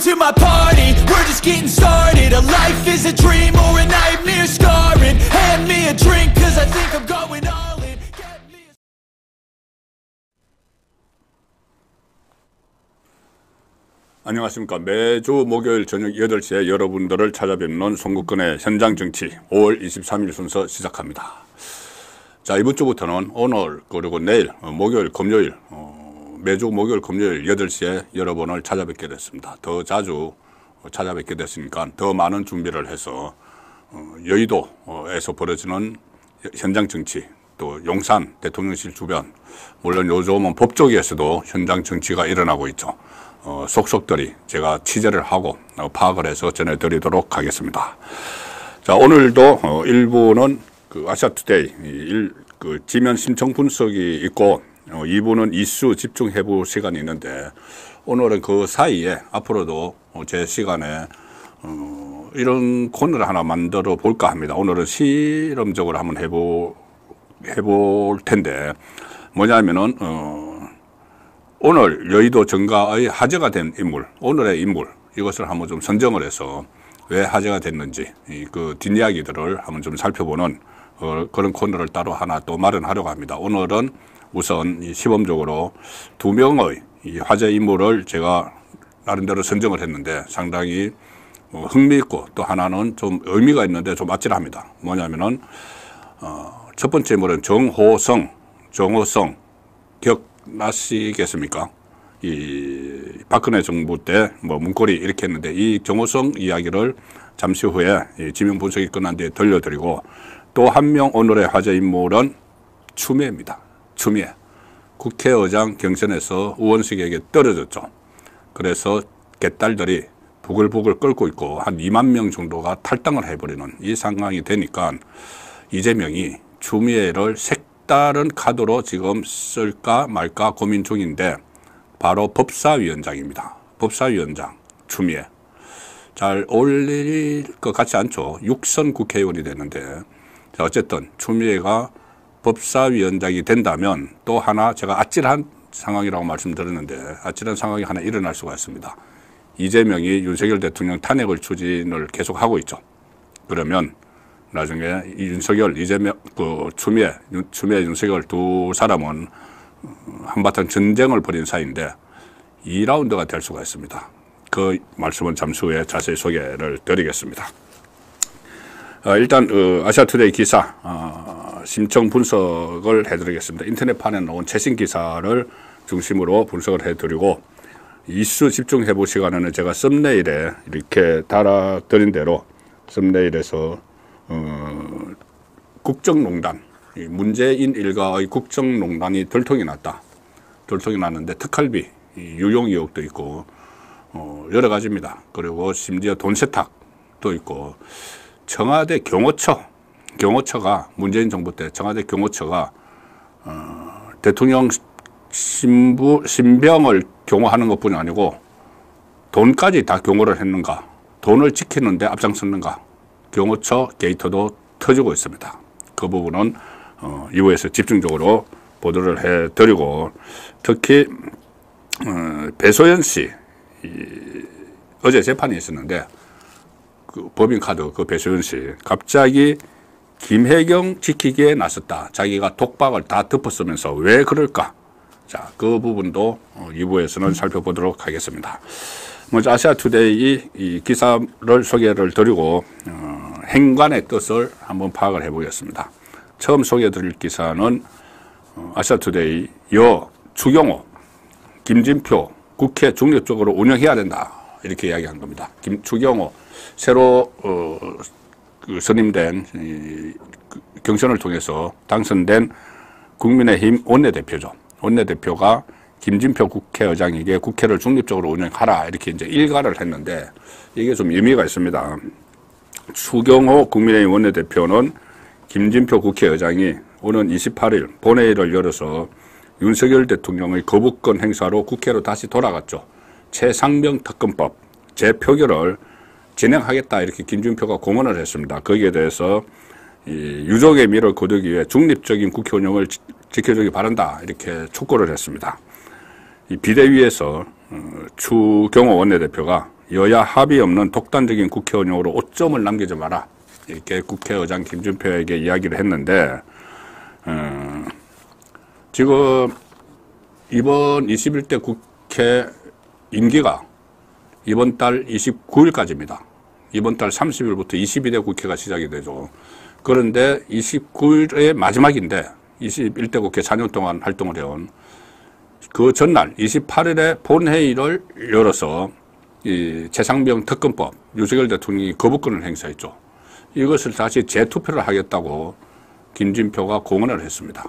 to my party. We're just getting started. A life is a dream or a nightmare scarring. Hand me a drink cause I think I'm going all in. Get me a... 안녕하십니까. 매주 목요일 저녁 8시에 여러분들을 찾아뵙는 송국근의 현장정치 5월 23일 순서 시작합니다. 자, 이번 주부터는 오늘 그리고 내일 목요일 금요일 매주 목요일 금요일 8시에 여러분을 찾아뵙게 됐습니다. 더 자주 찾아뵙게 됐으니까 더 많은 준비를 해서 여의도에서 벌어지는 현장정치, 또 용산 대통령실 주변, 물론 요즘은 법조계에서도 현장정치가 일어나고 있죠. 속속들이 제가 취재를 하고 파악을 해서 전해드리도록 하겠습니다. 자, 오늘도 일부는 그 아시아투데이 그 지면 심층 분석이 있고 2부는 이슈 집중 해부 시간이 있는데, 오늘은 그 사이에 앞으로도 제 시간에 이런 코너를 하나 만들어 볼까 합니다. 오늘은 실험적으로 한번 해볼 텐데, 뭐냐면은 오늘 여의도 정가의 화제가 된 인물, 오늘의 인물, 이것을 한번 좀 선정을 해서 왜 화제가 됐는지 그 뒷이야기들을 한번 좀 살펴보는 그런 코너를 따로 하나 또 마련하려고 합니다. 오늘은 우선 시범적으로 2명의 이 화제 인물을 제가 나름대로 선정을 했는데 상당히 흥미있고, 또 하나는 좀 의미가 있는데 좀 아찔합니다. 뭐냐면은 첫 번째 인물은 정호성 기억나시겠습니까? 이 박근혜 정부 때 뭐 문고리 이렇게 했는데, 이 정호성 이야기를 잠시 후에 지명 분석이 끝난 뒤에 들려드리고, 또 한 명 오늘의 화제 인물은 추미애입니다. 추미애. 국회의장 경선에서 우원식에게 떨어졌죠. 그래서 개딸들이 부글부글 끓고 있고 한 2만 명 정도가 탈당을 해버리는 이 상황이 되니까 이재명이 추미애를 색다른 카드로 지금 쓸까 말까 고민 중인데, 바로 법사위원장입니다. 법사위원장 추미애. 잘 어울릴 것 같지 않죠. 6선 국회의원이 되는데, 어쨌든 추미애가 법사위원장이 된다면 또 하나 제가 아찔한 상황이라고 말씀드렸는데, 아찔한 상황이 하나 일어날 수가 있습니다. 이재명이 윤석열 대통령 탄핵을 추진을 계속하고 있죠. 그러면 나중에 이 윤석열, 이재명, 추미애, 윤석열 두 사람은 한바탕 전쟁을 벌인 사이인데 2라운드가 될 수가 있습니다. 그 말씀은 잠시 후에 자세히 소개를 드리겠습니다. 일단 아시아투데이 기사 심층 분석을 해드리겠습니다. 인터넷판에 나온 최신 기사를 중심으로 분석을 해드리고, 이슈 집중 해보 시간에는 제가 썸네일에 이렇게 달아드린 대로 썸네일에서 국정농단, 문재인 일가의 국정농단이 들통이 났다. 들통이 났는데 특활비 유용 의혹도 있고 여러 가지입니다. 그리고 심지어 돈 세탁도 있고, 청와대 경호처가 문재인 정부 때 청와대 경호처가 대통령 신병을 경호하는 것뿐이 아니고 돈까지 다 경호를 했는가, 돈을 지키는데 앞장섰는가, 경호처 게이트도 터지고 있습니다. 그 부분은 2부에서 집중적으로 보도를 해드리고, 특히 배소연 씨 어제 재판이 있었는데 그 법인카드 그 배소연 씨 갑자기 김혜경 지키기에 나섰다. 자기가 독박을 다 덮었으면서 왜 그럴까? 자, 그 부분도 2부에서는 살펴보도록 하겠습니다. 먼저 아시아투데이 이 기사를 소개를 드리고 행간의 뜻을 한번 파악을 해보겠습니다. 처음 소개해드릴 기사는 아시아투데이 추경호, 김진표 국회 중립적으로 운영해야 된다 이렇게 이야기한 겁니다. 추경호 새로 선임된 경선을 통해서 당선된 국민의힘 원내대표죠. 원내대표가 김진표 국회의장에게 국회를 중립적으로 운영하라 이렇게 이제 일가를 했는데, 이게 좀 의미가 있습니다. 추경호 국민의힘 원내대표는 김진표 국회의장이 오는 28일 본회의를 열어서 윤석열 대통령의 거부권 행사로 국회로 다시 돌아갔죠. 최상병 특검법 재표결을 진행하겠다 이렇게 김진표가 공언을 했습니다. 거기에 대해서 유족의 미를 거두기 위해 중립적인 국회 운영을 지켜주기 바란다 이렇게 촉구를 했습니다. 이 비대위에서 추경호 원내대표가 여야 합의 없는 독단적인 국회의원으로 오점을 남기지 마라. 이렇게 국회의장 김준표에게 이야기를 했는데, 지금 이번 21대 국회 임기가 이번 달 29일까지입니다. 이번 달 30일부터 22대 국회가 시작이 되죠. 그런데 29일의 마지막인데 21대 국회 4년 동안 활동을 해온 그 전날 28일에 본회의를 열어서 이 최상병 특검법 윤석열 대통령이 거부권을 행사했죠. 이것을 다시 재투표를 하겠다고 김진표가 공언을 했습니다.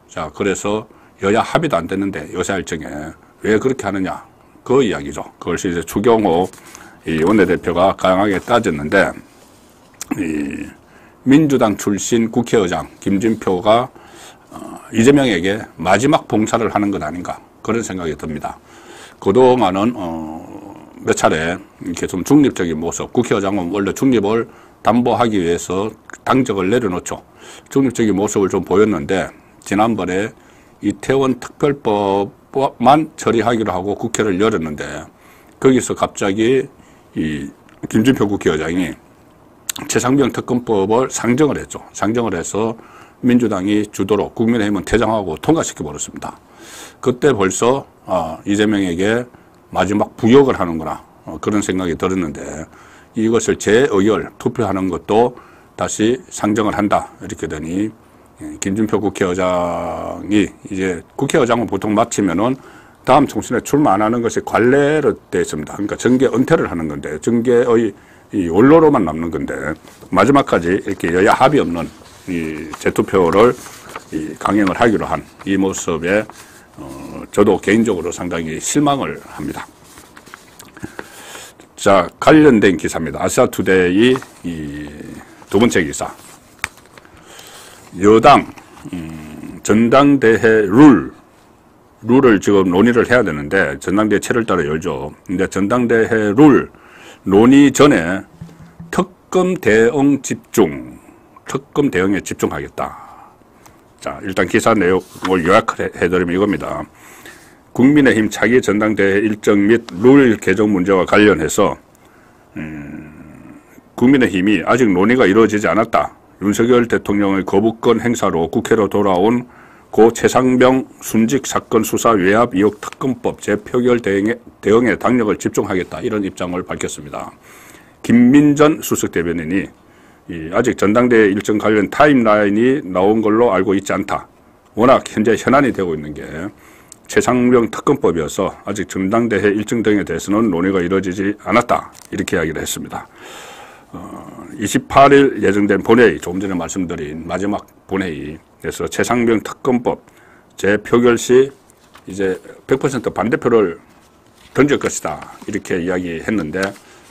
자, 그래서 여야 합의도 안 됐는데 여사일정에 왜 그렇게 하느냐 그 이야기죠. 그것이 이제 추경호 이 원내대표가 강하게 따졌는데, 이 민주당 출신 국회의장 김진표가 이재명에게 마지막 봉사를 하는 것 아닌가 그런 생각이 듭니다. 그동안은 몇 차례 이렇게 좀 중립적인 모습, 국회의장은 원래 중립을 담보하기 위해서 당적을 내려놓죠. 중립적인 모습을 좀 보였는데 지난번에 이태원 특별법만 처리하기로 하고 국회를 열었는데 거기서 갑자기 이 김진표 국회의장이 최상병 특검법을 상정을 했죠. 상정을 해서 민주당이 주도로 국민의힘은 퇴장하고 통과시켜 버렸습니다. 그때 벌써 이재명에게 마지막 부역을 하는구나 그런 생각이 들었는데 이것을 재의결 투표하는 것도 다시 상정을 한다 이렇게 되니 김준표 국회의장이 이제 국회의장은 보통 마치면은 다음 총선에 출마 안 하는 것이 관례로 되어 있습니다. 그러니까 정계 은퇴를 하는 건데 정계의 이 원로로만 남는 건데 마지막까지 이렇게 여야 합의 없는 이 재투표를 강행을 하기로 한 이 모습에 저도 개인적으로 상당히 실망을 합니다. 자, 관련된 기사입니다. 아시아투데이 이 두 번째 기사. 여당 전당대회 룰을 지금 논의를 해야 되는데 전당대회 7월달에 열죠. 근데 전당대회 룰 논의 전에 특검 대응에 집중하겠다. 자, 일단 기사 내용을 요약해드리면 이겁니다. 국민의힘 차기 전당대회 일정 및 룰 개정 문제와 관련해서 국민의힘이 아직 논의가 이루어지지 않았다. 윤석열 대통령의 거부권 행사로 국회로 돌아온 고 최상병 순직 사건 수사 외압 의혹 특검법 재표결 대응에 당력을 집중하겠다. 이런 입장을 밝혔습니다. 김민전 수석 대변인이 아직 전당대회 일정 관련 타임라인이 나온 걸로 알고 있지 않다. 워낙 현재 현안이 되고 있는 게 최상병 특검법이어서 아직 전당대회 일정 등에 대해서는 논의가 이루어지지 않았다. 이렇게 이야기를 했습니다. 28일 예정된 본회의, 조금 전에 말씀드린 마지막 본회의에서 최상병 특검법 재표결 시 이제 100% 반대표를 던질 것이다. 이렇게 이야기했는데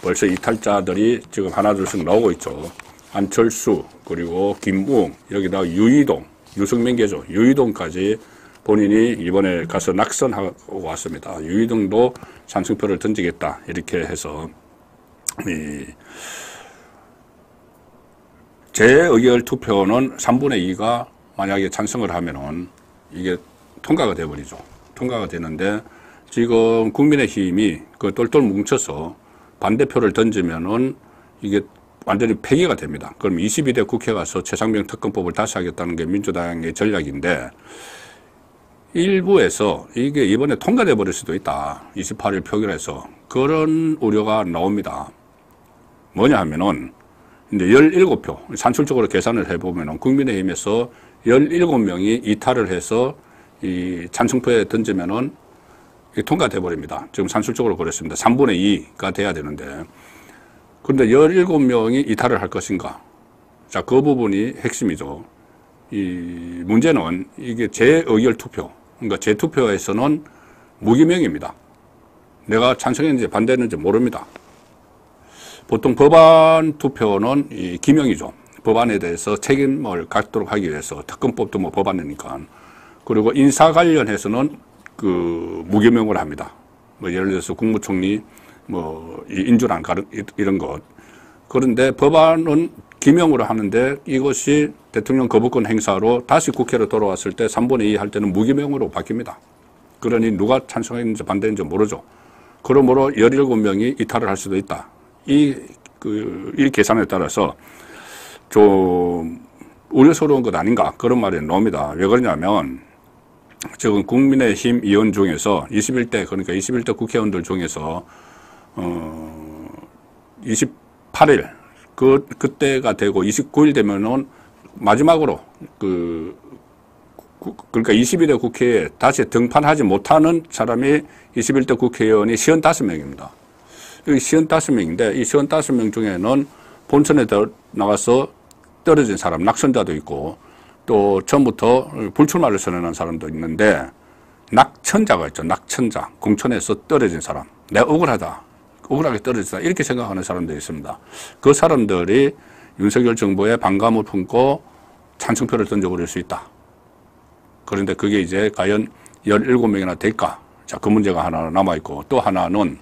벌써 이탈자들이 지금 하나둘씩 나오고 있죠. 안철수, 그리고 김무웅, 여기다가 유이동, 유승민계죠. 유이동까지 본인이 이번에 가서 낙선하고 왔습니다. 유이동도 찬성표를 던지겠다. 이렇게 해서 재의결 투표는 3분의 2가 만약에 찬성을 하면은 이게 통과가 돼버리죠. 통과가 되는데 지금 국민의힘이 그 똘똘 뭉쳐서 반대표를 던지면은 이게 완전히 폐기가 됩니다. 그럼 22대 국회 가서 최상병 특검법을 다시 하겠다는 게 민주당의 전략인데 일부에서 이게 이번에 통과돼 버릴 수도 있다. 28일 표결에서 그런 우려가 나옵니다. 뭐냐 하면은 이제 17표, 산술적으로 계산을 해보면 국민의힘에서 17명이 이탈을 해서 이 찬성표에 던지면은 통과돼 버립니다. 지금 산술적으로 그랬습니다. 3분의 2가 돼야 되는데. 그런데 17명이 이탈을 할 것인가? 자, 그 부분이 핵심이죠. 이 문제는 이게 재의결 투표, 그러니까 재투표에서는 무기명입니다. 내가 찬성했는지 반대했는지 모릅니다. 보통 법안 투표는 이 기명이죠. 법안에 대해서 책임을 갖도록 하기 위해서 특검법도 뭐 법안이니까. 그리고 인사 관련해서는 그 무기명을 합니다. 뭐 예를 들어서 국무총리 뭐 인준안 가르 이런 것. 그런데 법안은 기명으로 하는데 이것이 대통령 거부권 행사로 다시 국회로 돌아왔을 때 3분의 2 할 때는 무기명으로 바뀝니다. 그러니 누가 찬성했는지 반대했는지 모르죠. 그러므로 17명이 이탈을 할 수도 있다. 이 계산에 따라서 좀 우려스러운 것 아닌가 그런 말이 나옵니다. 왜 그러냐면 지금 국민의힘 의원 중에서 21대 그러니까 21대 국회의원들 중에서 28일 그때가 되고 29일 되면은 마지막으로 그러니까 22대 국회에 다시 등판하지 못하는 사람이 21대 국회의원이 55명입니다. 여기 55명인데 이 55명 중에는 본선에 나가서 떨어진 사람, 낙선자도 있고 또 처음부터 불출마를 선언한 사람도 있는데 낙천자가 있죠. 낙천자. 공천에서 떨어진 사람. 내가 억울하게 떨어졌다. 이렇게 생각하는 사람들이 있습니다. 그 사람들이 윤석열 정부에 반감을 품고 찬성표를 던져버릴 수 있다. 그런데 그게 이제 과연 17명이나 될까? 자, 그 문제가 하나 남아있고 또 하나는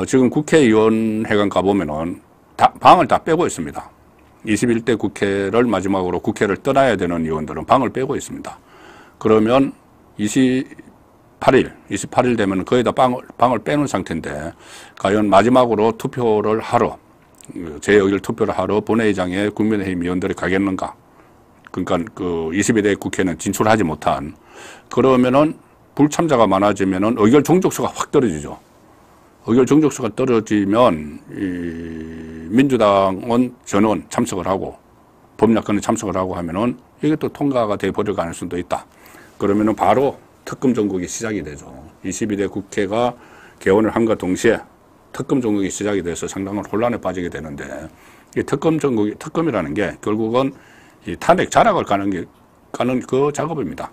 지금 국회의원회관 가보면은 방을 다 빼고 있습니다. 21대 국회를 마지막으로 국회를 떠나야 되는 의원들은 방을 빼고 있습니다. 그러면 28일 되면 거의 다 방을 빼놓은 상태인데 과연 마지막으로 투표를 하러 제2일 투표를 하러 본회의장에 국민의힘 의원들이 가겠는가? 그러니까 그 22대 국회는 진출하지 못한 그러면은 불참자가 많아지면은 의결 종족수가 확 떨어지죠. 의결 종족수가 떨어지면 민주당은 전원 참석을 하고 법약권은 참석을 하고 하면은 이게 또 통과가 돼 버릴 가능성도 있다. 그러면은 바로 특검 정국이 시작이 되죠. 22대 국회가 개원을 한과 동시에 특검 정국이 시작이 돼서 상당한 혼란에 빠지게 되는데 이 특검이라는 게 결국은 이 탄핵 자락을 까는 그 작업입니다.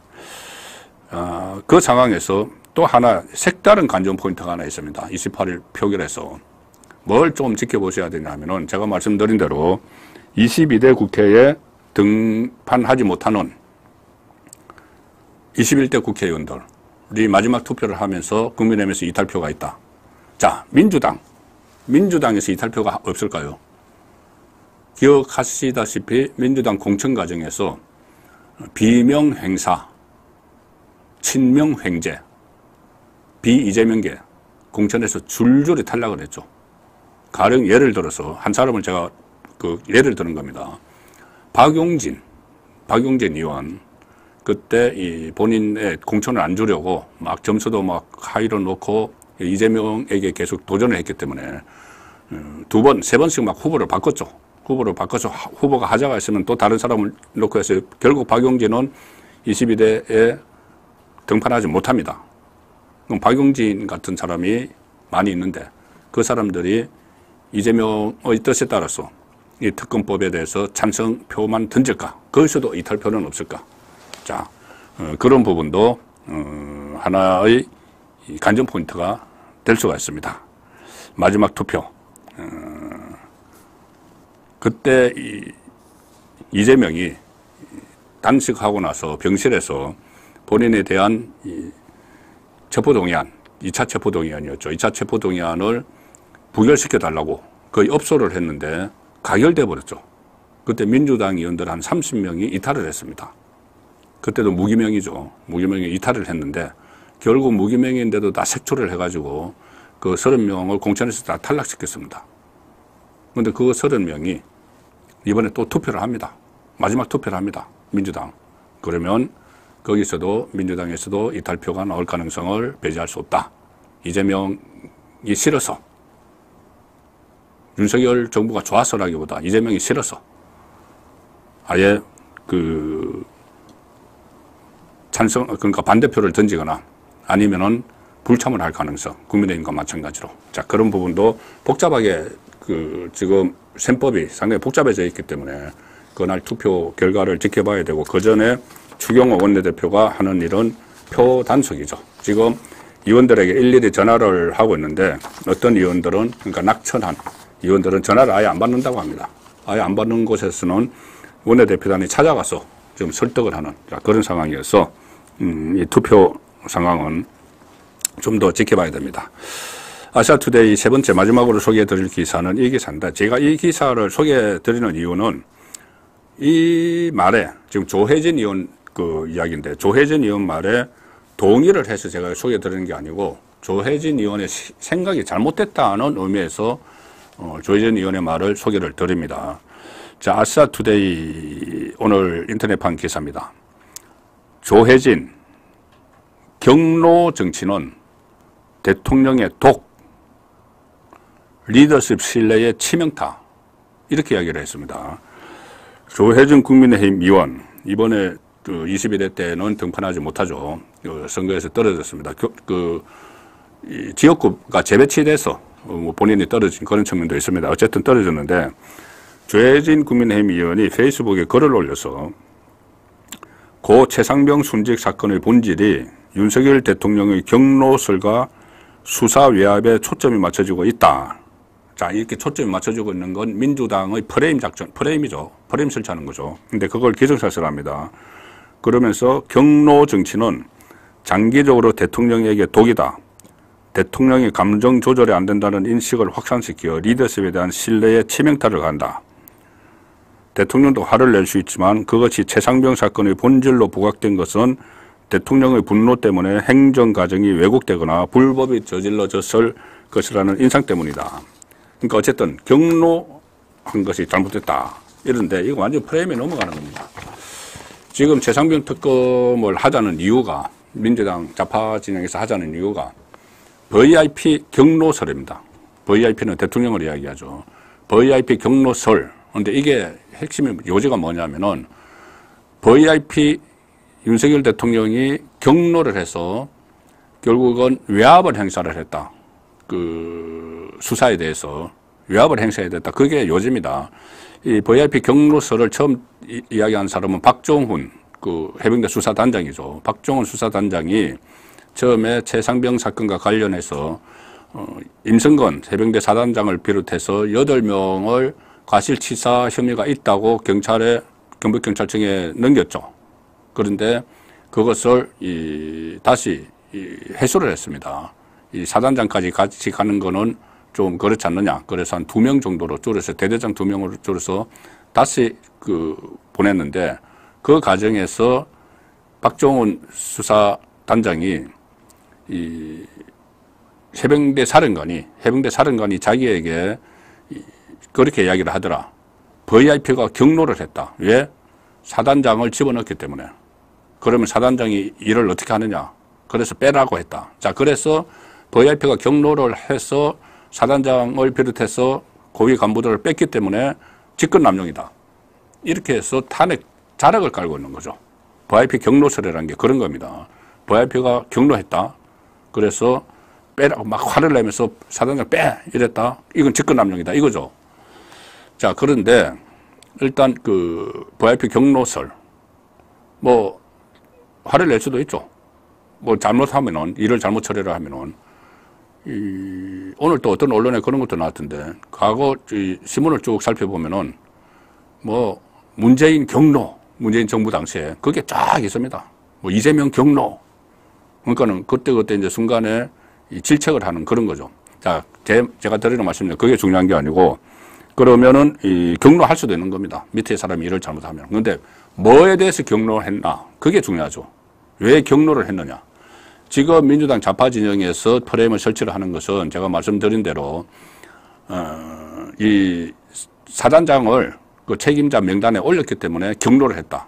그 상황에서 또 하나 색다른 관전 포인트가 하나 있습니다. 28일 표결에서 뭘 좀 지켜보셔야 되냐면은 제가 말씀드린 대로 22대 국회에 등판하지 못하는 21대 국회의원들이 마지막 투표를 하면서 국민의힘에서 이탈표가 있다. 자, 민주당에서 이탈표가 없을까요? 기억하시다시피 민주당 공천 과정에서 비명행사, 친명횡재, 비이재명계 공천에서 줄줄이 탈락을 했죠. 가령 예를 들어서 한 사람을 제가 예를 드는 겁니다. 박용진 의원 그때 이 본인의 공천을 안 주려고 막 점수도 막 하이로 놓고 이재명에게 계속 도전을 했기 때문에 두 번, 세 번씩 막 후보를 바꿨죠. 후보를 바꿔서 후보가 하자가 있으면 또 다른 사람을 놓고 해서 결국 박용진은 22대에 등판하지 못합니다. 그럼 박용진 같은 사람이 많이 있는데 그 사람들이 이재명의 뜻에 따라서 이 특검법에 대해서 찬성표만 던질까? 거기서도 이탈표는 없을까? 자, 그런 부분도 하나의 관전 포인트가 될 수가 있습니다. 마지막 투표. 그때 이재명이 단식하고 나서 병실에서 본인에 대한 체포동의안, 2차 체포동의안이었죠. 2차 체포동의안을 부결시켜달라고 거의 업소를 했는데 가결돼 버렸죠. 그때 민주당 의원들 한 30명이 이탈을 했습니다. 그때도 무기명이죠. 무기명이 이탈을 했는데 결국 무기명인데도 다 색출을 해가지고 그 30명을 공천에서 다 탈락시켰습니다. 그런데 그 30명이 이번에 또 투표를 합니다. 마지막 투표를 합니다. 민주당. 그러면 거기서도 민주당에서도 이탈표가 나올 가능성을 배제할 수 없다. 이재명이 싫어서 윤석열 정부가 좋아서라기보다 이재명이 싫어서 아예 그러니까 반대표를 던지거나 아니면은 불참을 할 가능성, 국민의힘과 마찬가지로. 자, 그런 부분도 복잡하게 지금 셈법이 상당히 복잡해져 있기 때문에 그날 투표 결과를 지켜봐야 되고 그 전에 추경호 원내대표가 하는 일은 표 단속이죠. 지금 의원들에게 일일이 전화를 하고 있는데 어떤 의원들은 그러니까 낙천한 의원들은 전화를 아예 안 받는다고 합니다. 아예 안 받는 곳에서는 원내대표단이 찾아가서 지금 설득을 하는 그런 상황이어서 이 투표 상황은 좀 더 지켜봐야 됩니다. 아시아투데이 세 번째 마지막으로 소개해드릴 기사는 이 기사인데 제가 이 기사를 소개해드리는 이유는 이 말에 지금 조혜진 의원 이야기인데 조혜진 의원 말에 동의를 해서 제가 소개해드리는 게 아니고 조혜진 의원의 생각이 잘못됐다는 의미에서 조혜진 의원의 말을 소개를 드립니다. 자, 아시아투데이 오늘 인터넷판 기사입니다. 조혜진, 경로 정치는 대통령의 독, 리더십 신뢰의 치명타, 이렇게 이야기를 했습니다. 조혜진 국민의힘 의원, 이번에 21대 때는 등판하지 못하죠. 선거에서 떨어졌습니다. 지역구가 재배치돼서 본인이 떨어진 그런 측면도 있습니다. 어쨌든 떨어졌는데, 조혜진 국민의힘 의원이 페이스북에 글을 올려서 고 최상병 순직 사건의 본질이 윤석열 대통령의 경로설과 수사 외압에 초점이 맞춰지고 있다. 자, 이렇게 초점이 맞춰지고 있는 건 민주당의 프레임 작전, 프레임이죠. 프레임 설치하는 거죠. 근데 그걸 기정사실 합니다. 그러면서 경로 정치는 장기적으로 대통령에게 독이다. 대통령이 감정 조절이 안 된다는 인식을 확산시켜 리더십에 대한 신뢰에 치명타를 가한다. 대통령도 화를 낼 수 있지만 그것이 최상병 사건의 본질로 부각된 것은 대통령의 분노 때문에 행정 과정이 왜곡되거나 불법이 저질러졌을 것이라는 인상 때문이다. 그러니까 어쨌든 경로한 것이 잘못됐다. 이런데 이거 완전 프레임에 넘어가는 겁니다. 지금 최상병 특검을 하자는 이유가, 민주당 좌파 진영에서 하자는 이유가 VIP 경로설입니다. VIP는 대통령을 이야기하죠. VIP 경로설. 근데 이게 핵심의 요지가 뭐냐면은 VIP 윤석열 대통령이 경로를 해서 결국은 외압을 행사를 했다. 그 수사에 대해서 외압을 행사해야 됐다. 그게 요지입니다. 이 VIP 경로설을 처음 이야기한 사람은 박종훈 그 해병대 수사단장이죠. 박종훈 수사단장이 처음에 최상병 사건과 관련해서 임성건 해병대 사단장을 비롯해서 8명을 과실치사 혐의가 있다고 경북경찰청에 넘겼죠. 그런데 그것을 다시 해소를 했습니다. 이 사단장까지 같이 가는 거는 좀 그렇지 않느냐. 그래서 한 2명 정도로 줄여서, 대대장 2명으로 줄여서 다시 보냈는데, 그 과정에서 박종훈 수사단장이 해병대 사령관이 자기에게 그렇게 이야기를 하더라. VIP가 경로를 했다. 왜? 사단장을 집어넣기 때문에. 그러면 사단장이 일을 어떻게 하느냐. 그래서 빼라고 했다. 자, 그래서 VIP가 경로를 해서 사단장을 비롯해서 고위 간부들을 뺐기 때문에 직권남용이다. 이렇게 해서 탄핵 자락을 깔고 있는 거죠. VIP 경로설이라는 게 그런 겁니다. VIP가 경로했다. 그래서 빼라고 막 화를 내면서 사단장 빼! 이랬다. 이건 직권남용이다. 이거죠. 자, 그런데 일단 VIP 경로설, 화를 낼 수도 있죠. 잘못하면은, 일을 잘못 처리를 하면은, 오늘 또 어떤 언론에 그런 것도 나왔던데, 과거 신문을 쭉 살펴보면은, 문재인 경로, 문재인 정부 당시에 그게 쫙 있습니다. 이재명 경로. 그러니까는 그때 이제 순간에 질책을 하는 그런 거죠. 자, 제가 드리는 말씀인데 그게 중요한 게 아니고, 그러면은 경로할 수도 있는 겁니다. 밑에 사람이 일을 잘못하면. 그런데 뭐에 대해서 경로를 했나? 그게 중요하죠. 왜 경로를 했느냐? 지금 민주당 좌파 진영에서 프레임을 설치를 하는 것은 제가 말씀드린 대로 이 사단장을 그 책임자 명단에 올렸기 때문에 경로를 했다.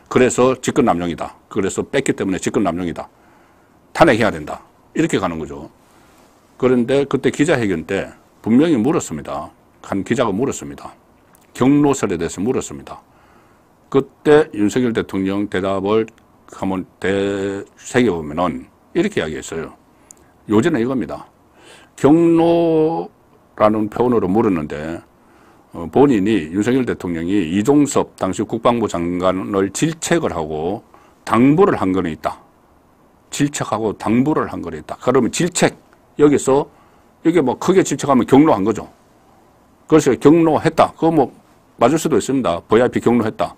그래서 직권남용이다. 그래서 뺐기 때문에 직권남용이다. 탄핵해야 된다. 이렇게 가는 거죠. 그런데 그때 기자회견 때 분명히 물었습니다. 한 기자가 물었습니다. 경로설에 대해서 물었습니다. 그때 윤석열 대통령 대답을 한번 새겨보면은 이렇게 이야기했어요. 요지는 이겁니다. 경로라는 표현으로 물었는데 본인이 윤석열 대통령이 이종섭 당시 국방부 장관을 질책을 하고 당부를 한 거는 있다. 질책하고 당부를 한 거는 있다. 그러면 질책, 여기서 이게 크게 질책하면 경로한 거죠. 그래서 경로했다. 그거 맞을 수도 있습니다. VIP 경로했다.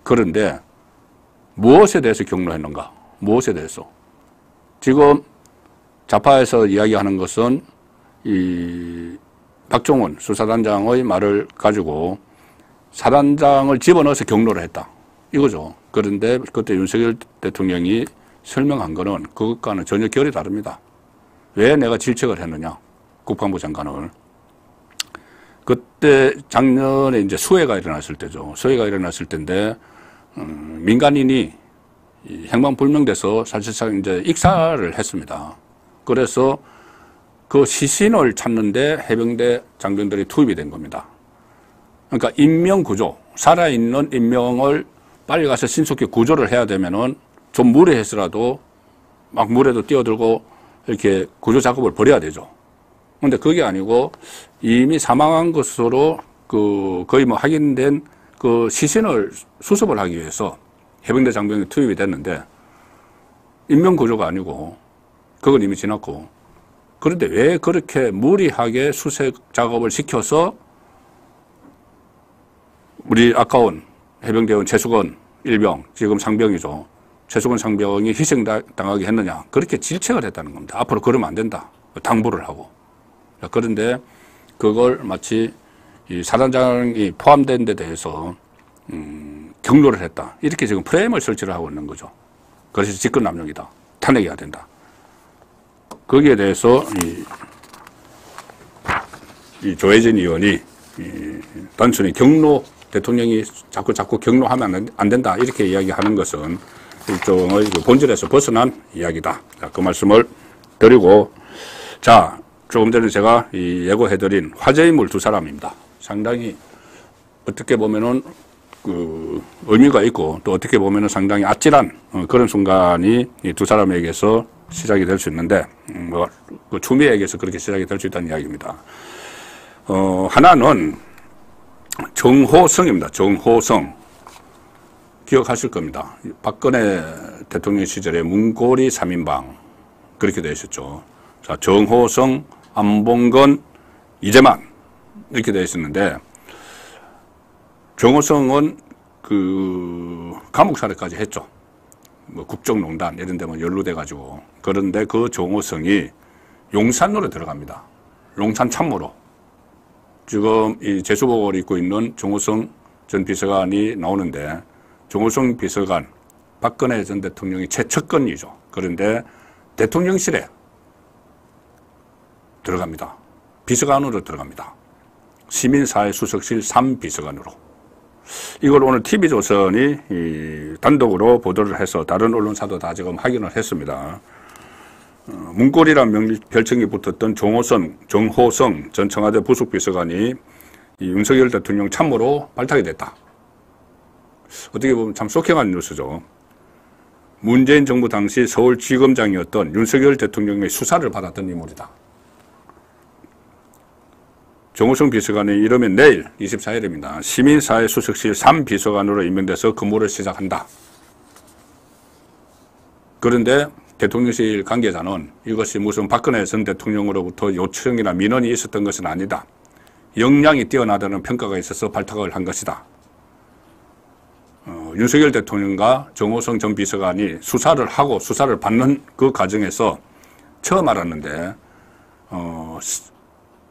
그런데 무엇에 대해서 경로했는가? 무엇에 대해서? 지금 좌파에서 이야기하는 것은 이 박종훈 수사단장의 말을 가지고 사단장을 집어넣어서 경로를 했다. 이거죠. 그런데 그때 윤석열 대통령이 설명한 거는 그것과는 전혀 결이 다릅니다. 왜 내가 질책을 했느냐? 국방부 장관을. 그때 작년에 이제 수해가 일어났을 때죠. 수해가 일어났을 때인데, 민간인이 행방불명돼서 사실상 이제 익사를 했습니다. 그래서 그 시신을 찾는데 해병대 장병들이 투입이 된 겁니다. 그러니까 인명구조, 살아있는 인명을 빨리 가서 신속히 구조를 해야 되면은 좀 무리해서라도 막 물에도 뛰어들고 이렇게 구조 작업을 벌여야 되죠. 근데 그게 아니고 이미 사망한 것으로 거의 뭐 확인된 그 시신을 수습을 하기 위해서 해병대 장병이 투입이 됐는데 인명구조가 아니고 그건 이미 지났고 그런데 왜 그렇게 무리하게 수색 작업을 시켜서 우리 아까운 해병대원 최수건 일병, 지금 상병이죠. 최수건 상병이 희생당하게 했느냐. 그렇게 질책을 했다는 겁니다. 앞으로 그러면 안 된다. 당부를 하고. 그런데 그걸 마치 이 사단장이 포함된 데 대해서 경로를 했다. 이렇게 지금 프레임을 설치를 하고 있는 거죠. 그래서 직권남용이다. 탄핵해야 된다. 거기에 대해서 이 조혜진 의원이 단순히 경로 대통령이 자꾸 경로하면 안 된다 이렇게 이야기하는 것은 일종의 본질에서 벗어난 이야기다. 자, 그 말씀을 드리고 자 조금 전에 제가 예고해드린 화제인물 두 사람입니다. 상당히 어떻게 보면은 그 의미가 있고 또 어떻게 보면은 상당히 아찔한 그런 순간이 이 두 사람에게서 시작이 될 수 있는데 그 추미애에게서 그렇게 시작이 될 수 있다는 이야기입니다. 하나는 정호성입니다. 정호성. 기억하실 겁니다. 박근혜 대통령 시절에 문고리 3인방 그렇게 되어 있었죠. 자, 정호성, 안봉건, 이재만 이렇게 되어 있었는데 정호성은 그 감옥 살해까지 했죠. 뭐 국정농단 이런 데만 연루돼 가지고 그런데 그 정호성이 용산으로 들어갑니다. 용산 참모로. 지금 이 제수복을 입고 있는 정호성 전 비서관이 나오는데 정호성 비서관 박근혜 전 대통령이 최측근이죠. 그런데 대통령실에 들어갑니다. 비서관으로 들어갑니다. 시민사회수석실 3비서관으로. 이걸 오늘 TV조선이 단독으로 보도를 해서 다른 언론사도 다 지금 확인을 했습니다. 문고리란 별칭이 붙었던 정호성 전 청와대 부속비서관이 윤석열 대통령 참모로 발탁이 됐다. 어떻게 보면 참 쇼킹한 뉴스죠. 문재인 정부 당시 서울지검장이었던 윤석열 대통령의 수사를 받았던 인물이다. 정호성 비서관이 이러면 내일 24일입니다. 시민사회수석실 3비서관으로 임명돼서 근무를 시작한다. 그런데 대통령실 관계자는 이것이 무슨 박근혜 전 대통령으로부터 요청이나 민원이 있었던 것은 아니다. 역량이 뛰어나다는 평가가 있어서 발탁을 한 것이다. 윤석열 대통령과 정호성 전 비서관이 수사를 하고 수사를 받는 그 과정에서 처음 알았는데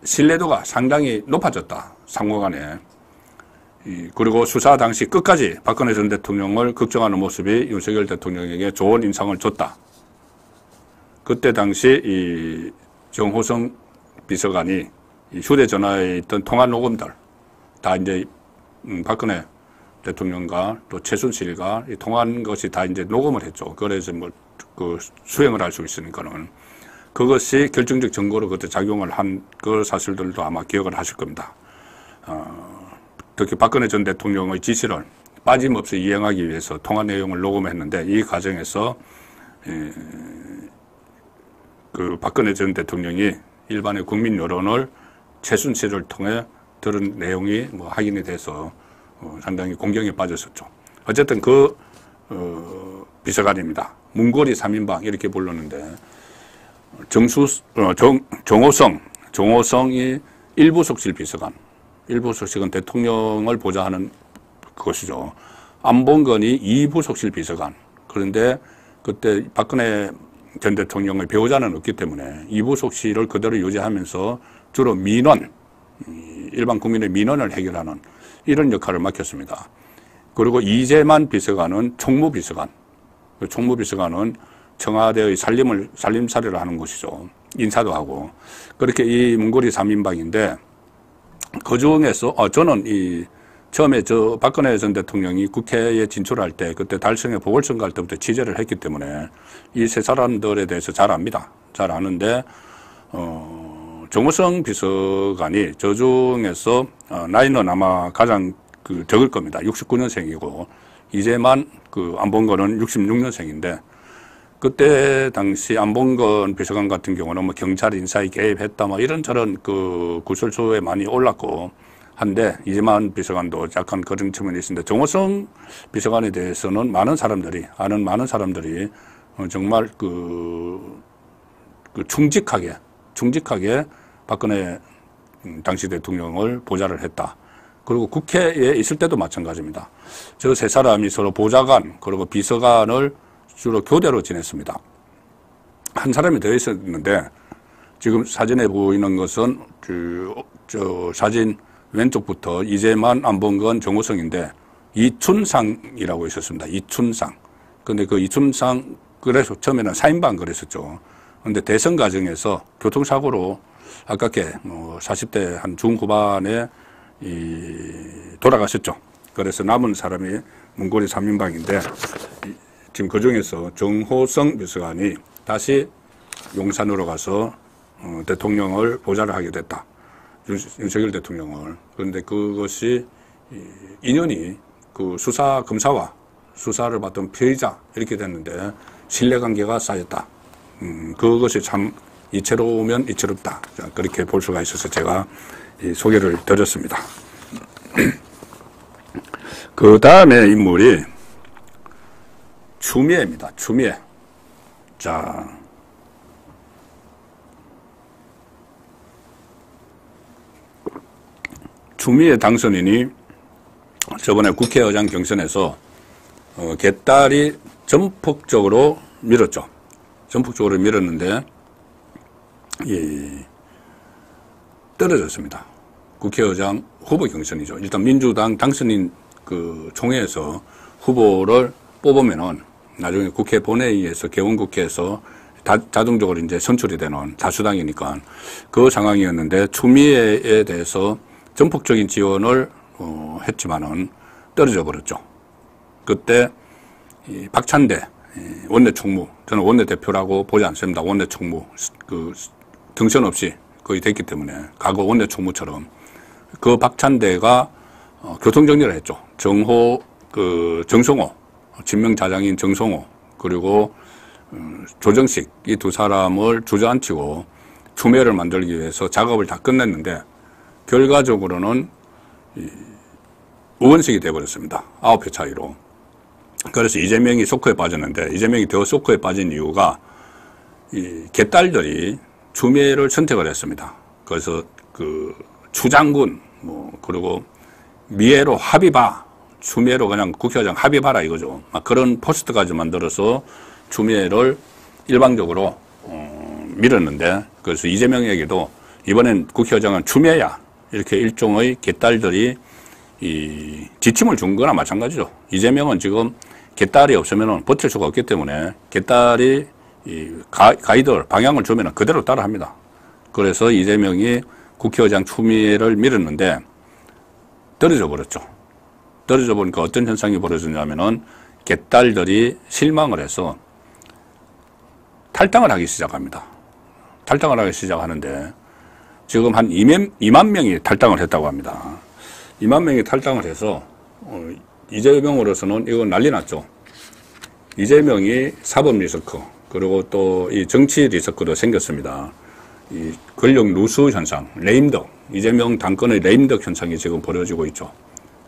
신뢰도가 상당히 높아졌다. 상호간에. 그리고 수사 당시 끝까지 박근혜 전 대통령을 걱정하는 모습이 윤석열 대통령에게 좋은 인상을 줬다. 그때 당시 이 정호성 비서관이 이 휴대전화에 있던 통화 녹음들 다 이제 박근혜 대통령과 또 최순실과 통화한 것이 다 이제 녹음을 했죠. 그래서 뭐 그 수행을 할 수 있으니까는 그것이 결정적 증거로 그때 작용을 한 그 사실들도 아마 기억을 하실 겁니다. 특히 박근혜 전 대통령의 지시를 빠짐없이 이행하기 위해서 통화 내용을 녹음했는데 이 과정에서 그 박근혜 전 대통령이 일반의 국민 여론을 최순실을 통해 들은 내용이 뭐 확인이 돼서 상당히 공경에 빠졌었죠. 어쨌든 그 비서관입니다. 문고리 3인방 이렇게 불렀는데 정호성이 일부속실 비서관. 일부속실은 대통령을 보좌하는 것이죠. 안봉건이 이부속실 비서관. 그런데 그때 박근혜 전 대통령의 배우자는 없기 때문에 이부속실을 그대로 유지하면서 주로 민원, 일반 국민의 민원을 해결하는 이런 역할을 맡겼습니다. 그리고 이재만 비서관은 총무비서관. 총무비서관은 청와대의 살림살이를 하는 곳이죠. 인사도 하고 그렇게 이 문고리 3인방인데 그 중에서 저는 처음에 박근혜 전 대통령이 국회에 진출할 때 그때 달성에 보궐선거 할 때부터 취재를 했기 때문에 이 세 사람들에 대해서 잘 압니다. 잘 아는데 정호성 비서관이 저 중에서 나이는 아마 가장 적을 겁니다. 69년생이고 이제만 안봉건은 66년생인데 그때 당시 안봉건 비서관 같은 경우는 뭐 경찰 인사에 개입했다 뭐 이런저런 구설수에 많이 올랐고 한데 이재만 비서관도 약간 그런 측면이 있습니다. 정호성 비서관에 대해서는 많은 사람들이 정말 충직하게 박근혜 당시 대통령을 보좌를 했다. 그리고 국회에 있을 때도 마찬가지입니다. 저 세 사람이 서로 보좌관 그리고 비서관을 주로 교대로 지냈습니다. 한 사람이 더 있었는데 지금 사진에 보이는 것은 저 사진 왼쪽부터 이재만, 안봉건, 정호성인데 이춘상이라고 있었습니다. 이춘상. 근데 그 이춘상 그래서 처음에는 4인방 그랬었죠. 근데 대선 과정에서 교통사고로 아깝게 40대 한 중후반에 돌아가셨죠. 그래서 남은 사람이 문고리 3인방인데 지금 그 중에서 정호성 비서관이 다시 용산으로 가서 대통령을 보좌를 하게 됐다. 윤석열 대통령을. 그런데 그것이 인연이 검사와 수사를 받던 피의자 이렇게 됐는데 신뢰관계가 쌓였다. 그것이 참 이채로우면 이채롭다. 그렇게 볼 수가 있어서 제가 소개를 드렸습니다. 그 다음에 인물이 추미애입니다. 추미애. 자, 추미애 당선인이 저번에 국회의장 경선에서 개딸이 전폭적으로 밀었죠. 전폭적으로 밀었는데 떨어졌습니다. 국회의장 후보 경선이죠. 일단 민주당 당선인 총회에서 후보를 뽑으면은 나중에 국회 본회의에서 개원국회에서 자동적으로 이제 선출이 되는 다수당이니까 그 상황이었는데 추미애에 대해서 전폭적인 지원을 했지만은 떨어져 버렸죠. 그때 박찬대 원내총무, 저는 원내대표라고 보지 않습니다. 원내총무 등선 없이 거의 됐기 때문에 과거 원내총무처럼 그 박찬대가 교통정리를 했죠. 정성호, 진명자장인 정성호 그리고 조정식 이 두 사람을 주저앉히고 추미애를 만들기 위해서 작업을 다 끝냈는데 결과적으로는 우원식이 돼버렸습니다. 9표 차이로. 그래서 이재명이 소코에 빠졌는데 이재명이 더 소코에 빠진 이유가 이 개딸들이 추미애를 선택을 했습니다. 그래서 추장군 그리고 미애로 합의봐 추미애로 그냥 국회의장 합의봐라 이거죠. 막 그런 포스트까지 만들어서 추미애를 일방적으로 밀었는데 그래서 이재명에게도 이번엔 국회의장은 추미애야 이렇게 일종의 개딸들이 지침을 준 거나 마찬가지죠. 이재명은 지금 개딸이 없으면 버틸 수가 없기 때문에 개딸이 가이드 방향을 주면 그대로 따라합니다. 그래서 이재명이 국회의장 추미애를 밀었는데 떨어져 버렸죠. 떨어져 보니까 어떤 현상이 벌어졌냐면은 개딸들이 실망을 해서 탈당을 하기 시작합니다. 탈당을 하기 시작하는데 지금 한 2만 명이 탈당을 했다고 합니다. 2만 명이 탈당을 해서 이재명으로서는 이거 난리 났죠. 이재명이 사법 리스크 그리고 또 이 정치 리스크도 생겼습니다. 이 권력 누수 현상, 레임덕, 이재명 당권의 레임덕 현상이 지금 벌어지고 있죠.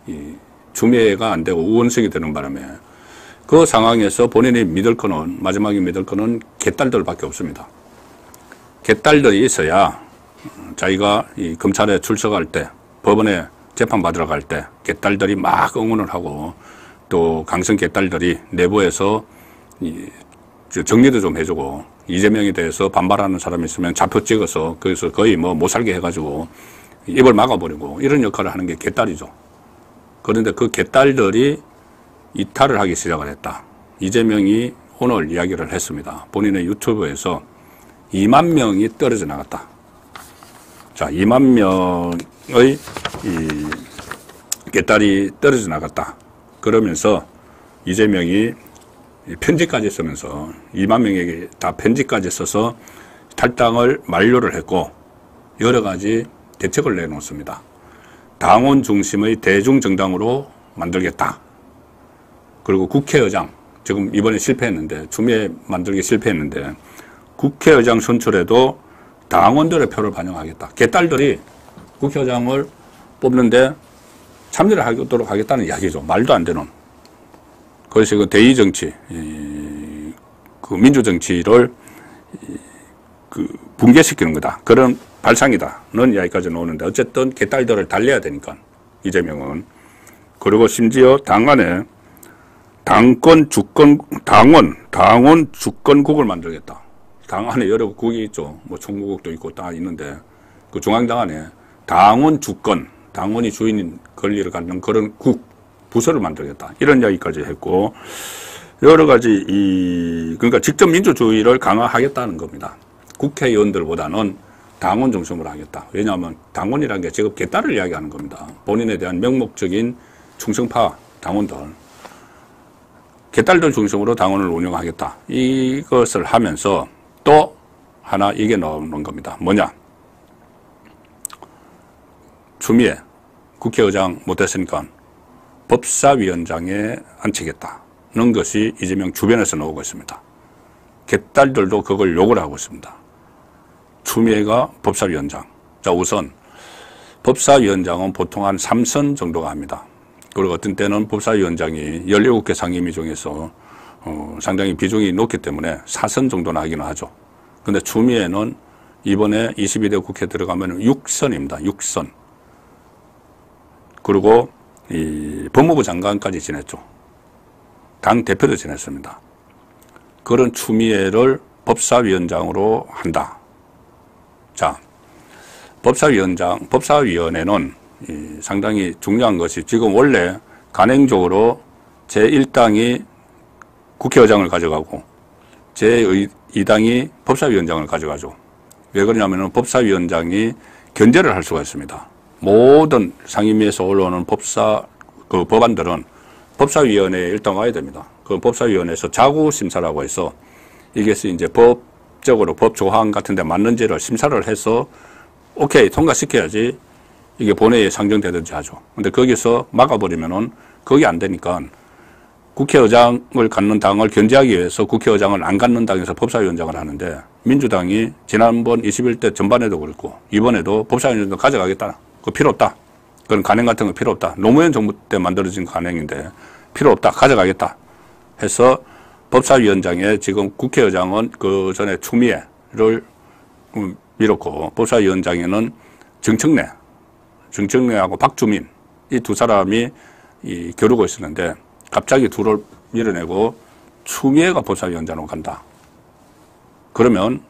이 추미애가 안 되고 우원석이 되는 바람에 그 상황에서 본인이 마지막에 믿을 거는 개딸들밖에 없습니다. 개딸들이 있어야 자기가 이 검찰에 출석할 때, 법원에 재판 받으러 갈 때 개딸들이 막 응원을 하고 또 강성 개딸들이 내부에서 정리도 좀 해주고 이재명에 대해서 반발하는 사람이 있으면 좌표 찍어서 거기서 거의 못 살게 해가지고 입을 막아버리고 이런 역할을 하는 게 개딸이죠. 그런데 그 개딸들이 이탈을 하기 시작을 했다. 이재명이 오늘 이야기를 했습니다. 본인의 유튜브에서 2만 명이 떨어져 나갔다. 자, 2만 명의 이 깨딸이 떨어져 나갔다. 그러면서 이재명이 편지까지 쓰면서 2만 명에게 다 편지까지 써서 탈당을 만료를 했고 여러 가지 대책을 내놓습니다. 당원 중심의 대중정당으로 만들겠다. 그리고 국회의장, 지금 이번에 실패했는데, 추미애 만들기 실패했는데, 국회의장 선출에도 당원들의 표를 반영하겠다. 개딸들이 국회의장을 뽑는데 참여를 하도록 하겠다는 이야기죠. 말도 안 되는. 그래서 그 대의정치, 그 민주정치를 붕괴시키는 거다. 그런 발상이다는 이야기까지 나오는데 어쨌든 개딸들을 달래야 되니까 이재명은. 그리고 심지어 당 안에 당원 주권국을 만들겠다. 당 안에 여러 국이 있죠. 뭐 총무국도 있고 다 있는데 그 중앙당 안에 당원 주권, 당원이 주인인 권리를 갖는 그런 부서를 만들겠다. 이런 이야기까지 했고 여러 가지 그러니까 직접 민주주의를 강화하겠다는 겁니다. 국회의원들보다는 당원 중심으로 하겠다. 왜냐하면 당원이라는 게 지금 개딸을 이야기하는 겁니다. 본인에 대한 명목적인 충성파 당원들. 개딸들 중심으로 당원을 운영하겠다. 이것을 하면서 또 하나 이게 나오는 겁니다. 뭐냐? 추미애 국회의장 못했으니까 법사위원장에 앉히겠다는 것이 이재명 주변에서 나오고 있습니다. 개딸들도 그걸 욕을 하고 있습니다. 추미애가 법사위원장. 자, 우선 법사위원장은 보통 한 3선 정도가 합니다. 그리고 어떤 때는 법사위원장이 17개 상임위 중에서 상당히 비중이 높기 때문에 4선 정도나 하기는 하죠. 근데 추미애는 이번에 22대 국회 들어가면 6선입니다. 6선. 그리고 이 법무부 장관까지 지냈죠. 당 대표도 지냈습니다. 그런 추미애를 법사위원장으로 한다. 자, 법사위원회는 상당히 중요한 것이 지금 원래 간행적으로 제1당이 국회의장을 가져가고 제2당이 법사위원장을 가져가죠. 왜 그러냐면 법사위원장이 견제를 할 수가 있습니다. 모든 상임위에서 올라오는 법안들은 법사위원회에 일단 와야 됩니다. 그 법사위원회에서 자구심사라고 해서 이게 이제 법적으로 법 조항 같은 데 맞는지를 심사를 해서 오케이, 통과시켜야지 이게 본회의에 상정되든지 하죠. 근데 거기서 막아버리면은 그게 안 되니까 국회의장을 갖는 당을 견제하기 위해서 국회의장을 안 갖는 당에서 법사위원장을 하는데 민주당이 지난번 21대 전반에도 그렇고 이번에도 법사위원장 가져가겠다. 그거 필요 없다. 그런 간행 같은 거 필요 없다. 노무현 정부 때 만들어진 간행인데 필요 없다. 가져가겠다. 해서 법사위원장에 지금 국회의장은 그 전에 추미애를 밀었고 법사위원장에는 정청래하고 박주민 이 두 사람이 겨루고 있었는데 갑자기 둘을 밀어내고 추미애가 법사위원장으로 간다. 그러면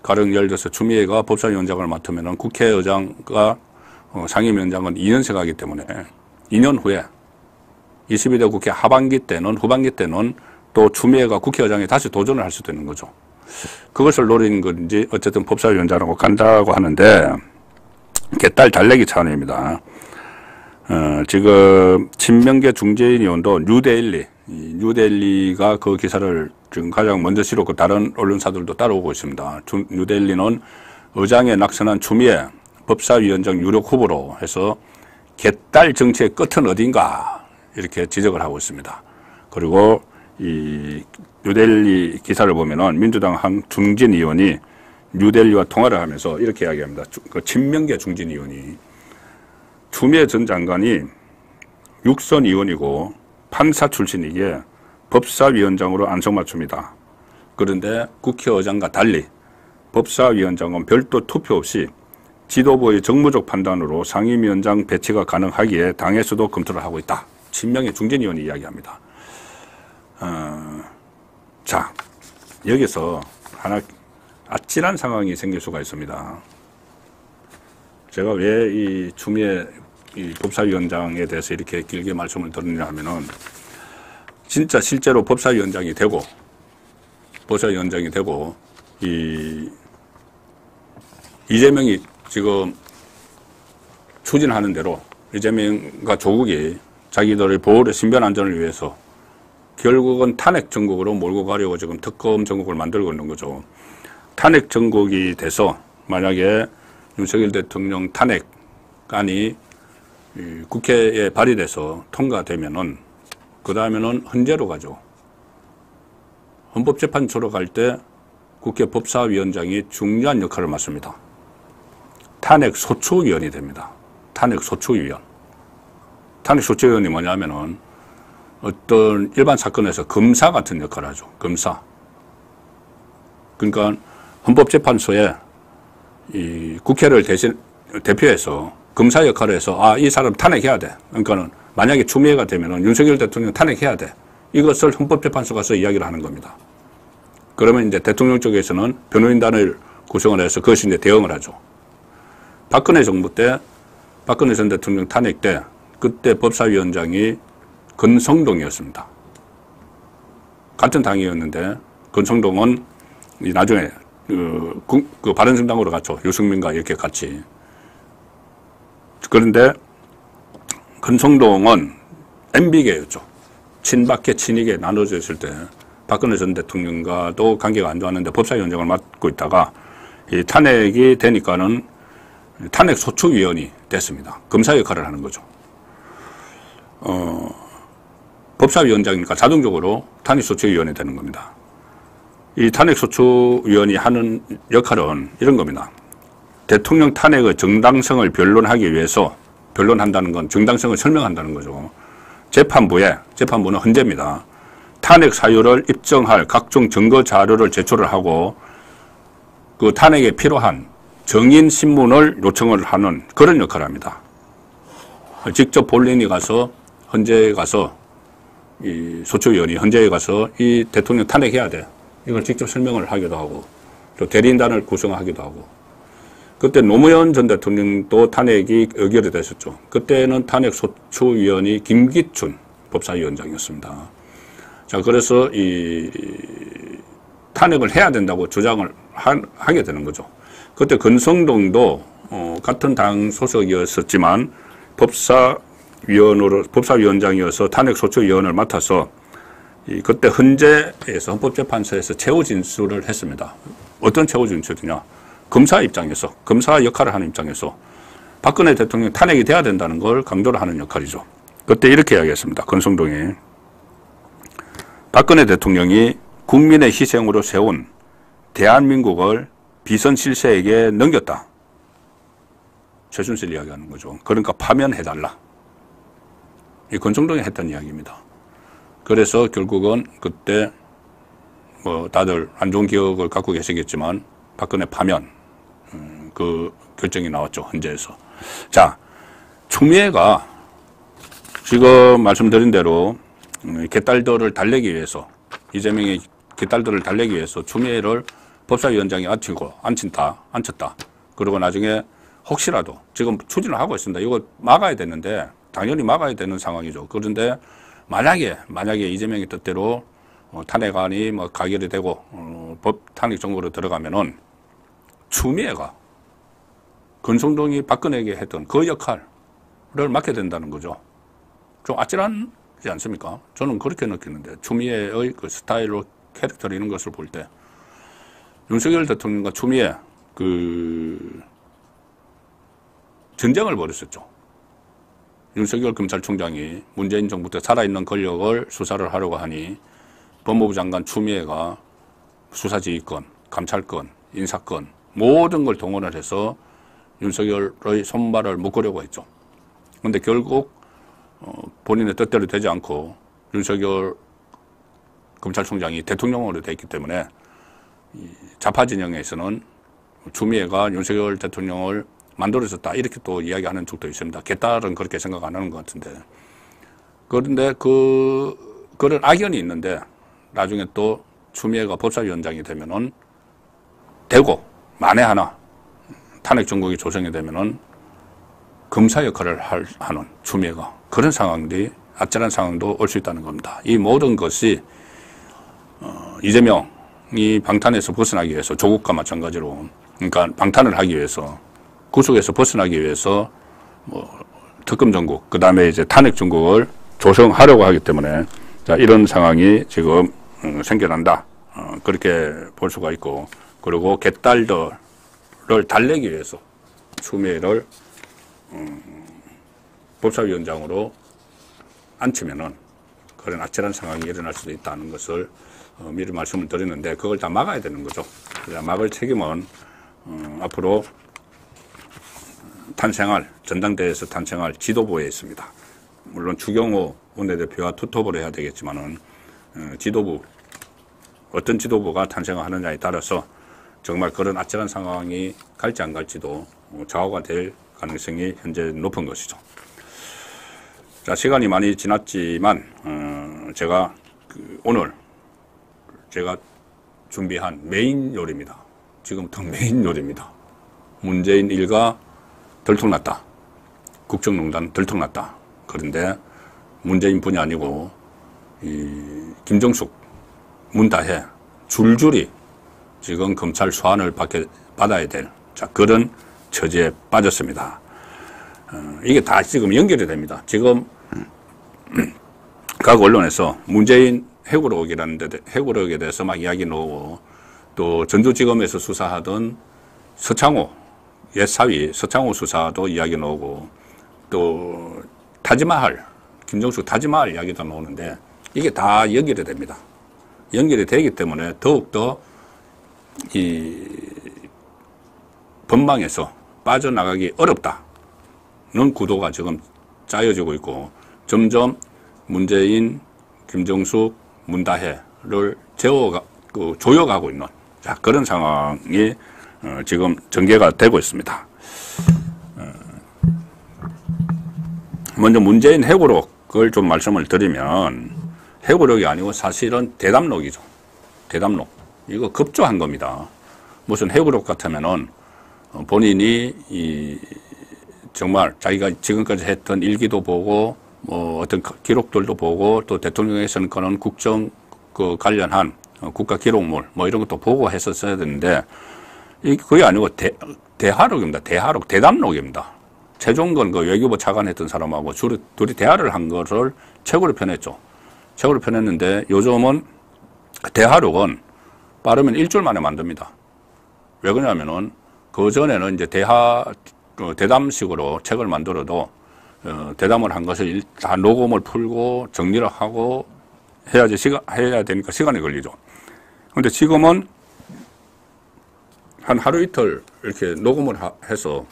가령 예를 들어서 추미애가 법사위원장을 맡으면 국회의장과 상임위원장은 2년씩 하기 때문에 2년 후에 22대 국회 후반기 때는 또 추미애가 국회의장에 다시 도전을 할 수도 있는 거죠. 그것을 노리는 건지 어쨌든 법사위원장으로 간다고 하는데 개딸 달래기 차원입니다. 지금 친명계 중재인 의원도 뉴델리가 그 기사를 지금 가장 먼저 실었고 다른 언론사들도 따라오고 있습니다. 뉴델리는 의장에 낙선한 추미애 법사위원장 유력 후보로 해서 개딸 정치의 끝은 어딘가 이렇게 지적을 하고 있습니다. 그리고 이 뉴델리 기사를 보면은 민주당 한 중진 의원이 뉴델리와 통화를 하면서 이렇게 이야기합니다. 그 친명계 중진 의원이 추미애 전 장관이 육선 의원이고 판사 출신이기에 법사위원장으로 안성맞춤이다. 그런데 국회의장과 달리 법사위원장은 별도 투표 없이 지도부의 정무적 판단으로 상임위원장 배치가 가능하기에 당에서도 검토를 하고 있다. 친명의 중진 의원이 이야기합니다. 자, 여기서 하나 아찔한 상황이 생길 수가 있습니다. 제가 왜 이 추미애 이 법사위원장에 대해서 이렇게 길게 말씀을 드리냐 하면은 진짜 실제로 법사위원장이 되고 이 이재명이 지금 추진하는 대로 이재명과 조국이 자기들의 보호를 신변 안전을 위해서 결국은 탄핵 전국으로 몰고 가려고 지금 특검 전국을 만들고 있는 거죠. 탄핵 전국이 돼서 만약에 윤석열 대통령 탄핵안이 국회에 발의돼서 통과되면은 그 다음에는 헌재로 가죠. 헌법재판소로 갈 때 국회 법사위원장이 중요한 역할을 맡습니다. 탄핵 소추위원이 됩니다. 탄핵 소추위원. 탄핵 소추위원이 뭐냐면은 어떤 일반 사건에서 검사 같은 역할을 하죠. 검사. 그러니까 헌법재판소에 이 국회를 대표해서 검사 역할을 해서 이 사람 탄핵해야 돼. 그러니까는 만약에 추미애가 되면은 윤석열 대통령 탄핵해야 돼. 이것을 헌법재판소 가서 이야기를 하는 겁니다. 그러면 이제 대통령 쪽에서는 변호인단을 구성을 해서 그것이 이제 대응을 하죠. 박근혜 정부 때, 박근혜 전 대통령 탄핵 때, 그때 법사위원장이 권성동이었습니다. 같은 당이었는데, 권성동은 나중에 그 바른정당으로 갔죠. 유승민과 이렇게 같이. 그런데 권성동은 MB계였죠. 친박계, 친이계 나눠져 있을 때 박근혜 전 대통령과도 관계가 안 좋았는데 법사위원장을 맡고 있다가 이 탄핵이 되니까는 탄핵 소추위원이 됐습니다. 검사 역할을 하는 거죠. 법사위원장이니까 자동적으로 탄핵 소추위원이 되는 겁니다. 이 탄핵 소추위원이 하는 역할은 이런 겁니다. 대통령 탄핵의 정당성을 변론하기 위해서, 변론한다는 건 정당성을 설명한다는 거죠. 재판부는 헌재입니다. 탄핵 사유를 입증할 각종 증거 자료를 제출을 하고 그 탄핵에 필요한 정인 신문을 요청을 하는 그런 역할을 합니다. 직접 본인이 가서 헌재에 가서 이 소추위원이 헌재에 가서 이 대통령 탄핵해야 돼. 이걸 직접 설명을 하기도 하고 또 대리인단을 구성하기도 하고 그때 노무현 전 대통령도 탄핵이 의결이 됐었죠. 그때는 탄핵 소추위원이 김기춘 법사위원장이었습니다. 자, 그래서 이 탄핵을 해야 된다고 주장을 하게 되는 거죠. 그때 권성동도 같은 당 소속이었었지만 법사위원장이어서 탄핵 소추위원을 맡아서 그때 헌재에서 헌법재판소에서 최후 진술을 했습니다. 어떤 최후 진술이냐? 검사 입장에서, 검사 역할을 하는 입장에서 박근혜 대통령이 탄핵이 돼야 된다는 걸 강조를 하는 역할이죠. 그때 이렇게 이야기했습니다. 권성동이. 박근혜 대통령이 국민의 희생으로 세운 대한민국을 비선 실세에게 넘겼다. 최순실 이야기하는 거죠. 그러니까 파면해달라. 이 권성동이 했던 이야기입니다. 그래서 결국은 그때 뭐 다들 안 좋은 기억을 갖고 계시겠지만 박근혜 파면 그 결정이 나왔죠. 헌재에서. 자, 추미애가 지금 말씀드린 대로 개딸들을 달래기 위해서 이재명의 개딸들을 달래기 위해서 추미애를 법사위원장이 앉혔다. 그리고 나중에 혹시라도 지금 추진을 하고 있습니다. 이거 막아야 되는데 당연히 막아야 되는 상황이죠. 그런데 만약에 이재명의 뜻대로 탄핵안이 뭐 가결이 되고 법 탄핵 정국으로 들어가면은 추미애가 권성동이 박근혜에게 했던 그 역할을 맡게 된다는 거죠. 좀 아찔하지 않습니까? 저는 그렇게 느끼는데 추미애의 그 스타일로 캐릭터를 이런 것을 볼 때 윤석열 대통령과 추미애 그 전쟁을 벌였었죠. 윤석열 검찰총장이 문재인 정부 때 살아있는 권력을 수사를 하려고 하니 법무부 장관 추미애가 수사지휘권, 감찰권, 인사권 모든 걸 동원을 해서 윤석열의 손발을 묶으려고 했죠. 그런데 결국 본인의 뜻대로 되지 않고 윤석열 검찰총장이 대통령으로 돼 있기 때문에 좌파 진영에서는 추미애가 윤석열 대통령을 만들어줬다 이렇게 또 이야기하는 쪽도 있습니다. 개딸은 그렇게 생각 안 하는 것 같은데. 그런데 그런 악연이 있는데 나중에 또 추미애가 법사위원장이 되면은 되고 만에 하나 탄핵 정국이 조성이 되면은 검사 역할을 하는 추미애가 그런 상황들이 아찔한 상황도 올 수 있다는 겁니다. 이 모든 것이 이재명이 방탄에서 벗어나기 위해서 조국과 마찬가지로 그러니까 방탄을 하기 위해서, 구속에서 벗어나기 위해서 특검 정국, 그 다음에 이제 탄핵 정국을 조성하려고 하기 때문에 자, 이런 상황이 지금 생겨난다. 그렇게 볼 수가 있고, 그리고 개딸들을 달래기 위해서 추미애를 법사위원장으로 앉히면은 그런 아찔한 상황이 일어날 수도 있다는 것을 미리 말씀을 드렸는데, 그걸 다 막아야 되는 거죠. 막을 책임은 앞으로 탄생할, 전당대회에서 탄생할 지도부에 있습니다. 물론 추경호 원내대표와 투톱을 해야 되겠지만은 지도부, 어떤 지도부가 탄생하느냐에 따라서 정말 그런 아찔한 상황이 갈지 안 갈지도 좌우가 될 가능성이 현재 높은 것이죠. 자, 시간이 많이 지났지만 제가 오늘 제가 준비한 메인 요리입니다. 지금부터 메인 요리입니다. 문재인 일가 들통났다. 국정농단 들통났다. 그런데 문재인뿐이 아니고 김정숙, 문다혜 줄줄이 지금 검찰 소환을 받아야 될 그런 처지에 빠졌습니다. 이게 다 지금 연결이 됩니다. 지금 각 언론에서 문재인 해고록에 대해서 막 이야기 나오고, 또 전주지검에서 수사하던 서창호 옛 사위 서창호 수사도 이야기 나오고, 또 타지마할, 김정숙 타지마할 이야기도 나오는데, 이게 다 연결이 됩니다. 연결이 되기 때문에 더욱더 이 법망에서 빠져나가기 어렵다는 구도가 지금 짜여지고 있고, 점점 문재인, 김정숙, 문다혜를 조여가고 있는 그런 상황이 지금 전개가 되고 있습니다. 먼저 문재인 해고록을 좀 말씀을 드리면, 해고록이 아니고 사실은 대담록이죠. 대담록. 이거 급조한 겁니다. 무슨 해고록 같으면은 본인이 정말 자기가 지금까지 했던 일기도 보고, 어떤 기록들도 보고, 또 대통령에서는 그런 국정 관련한 국가 기록물 이런 것도 보고 했었어야 되는데, 그게 아니고 대하록입니다. 대하록, 대담록입니다. 최종건 외교부 차관했던 사람하고 둘이 대화를 한 것을 책으로 펴냈죠. 책으로 펴냈는데, 요즘은 대하록은 빠르면 일주일 만에 만듭니다. 왜 그러냐면은 그 전에는 이제 대담식으로 책을 만들어도 대담을 한 것을 다 녹음을 풀고 정리를 하고 해야 되니까 시간이 걸리죠. 근데 지금은 한 하루 이틀 이렇게 녹음을 해서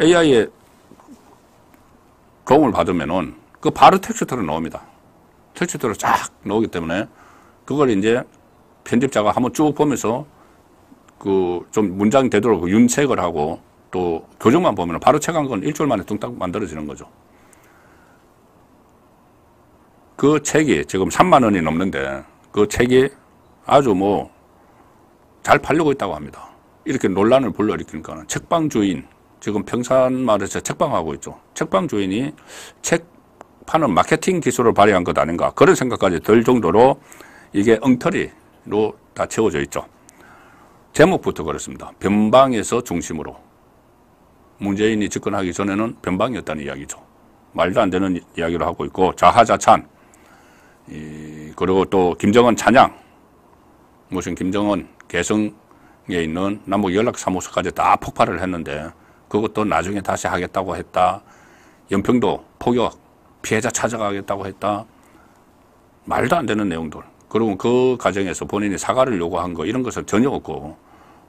AI의 도움을 받으면은 그 바로 텍스트로 나옵니다. 텍스트로 쫙 나오기 때문에 그걸 이제 편집자가 한번 쭉 보면서 좀 문장이 되도록 윤색을 하고, 또 교정만 보면 바로 책 한 건 일주일 만에 뚱딱 만들어지는 거죠. 그 책이 지금 3만 원이 넘는데, 그 책이 아주 잘 팔리고 있다고 합니다. 이렇게 논란을 불러일으키니까 책방 주인, 지금 평산마을에서 책방하고 있죠. 책방 주인이 책 파는 마케팅 기술을 발휘한 것 아닌가, 그런 생각까지 들 정도로 이게 엉터리로 다 채워져 있죠. 제목부터 그렇습니다. 변방에서 중심으로. 문재인이 집권하기 전에는 변방이었다는 이야기죠. 말도 안 되는 이야기를 하고 있고, 자하자찬, 그리고 또 김정은 찬양, 무슨 김정은 개성에 있는 남북 연락사무소까지 다 폭발을 했는데, 그것도 나중에 다시 하겠다고 했다. 연평도 포격 피해자 찾아가겠다고 했다. 말도 안 되는 내용들. 그리고 그 과정에서 본인이 사과를 요구한 거, 이런 것은 전혀 없고,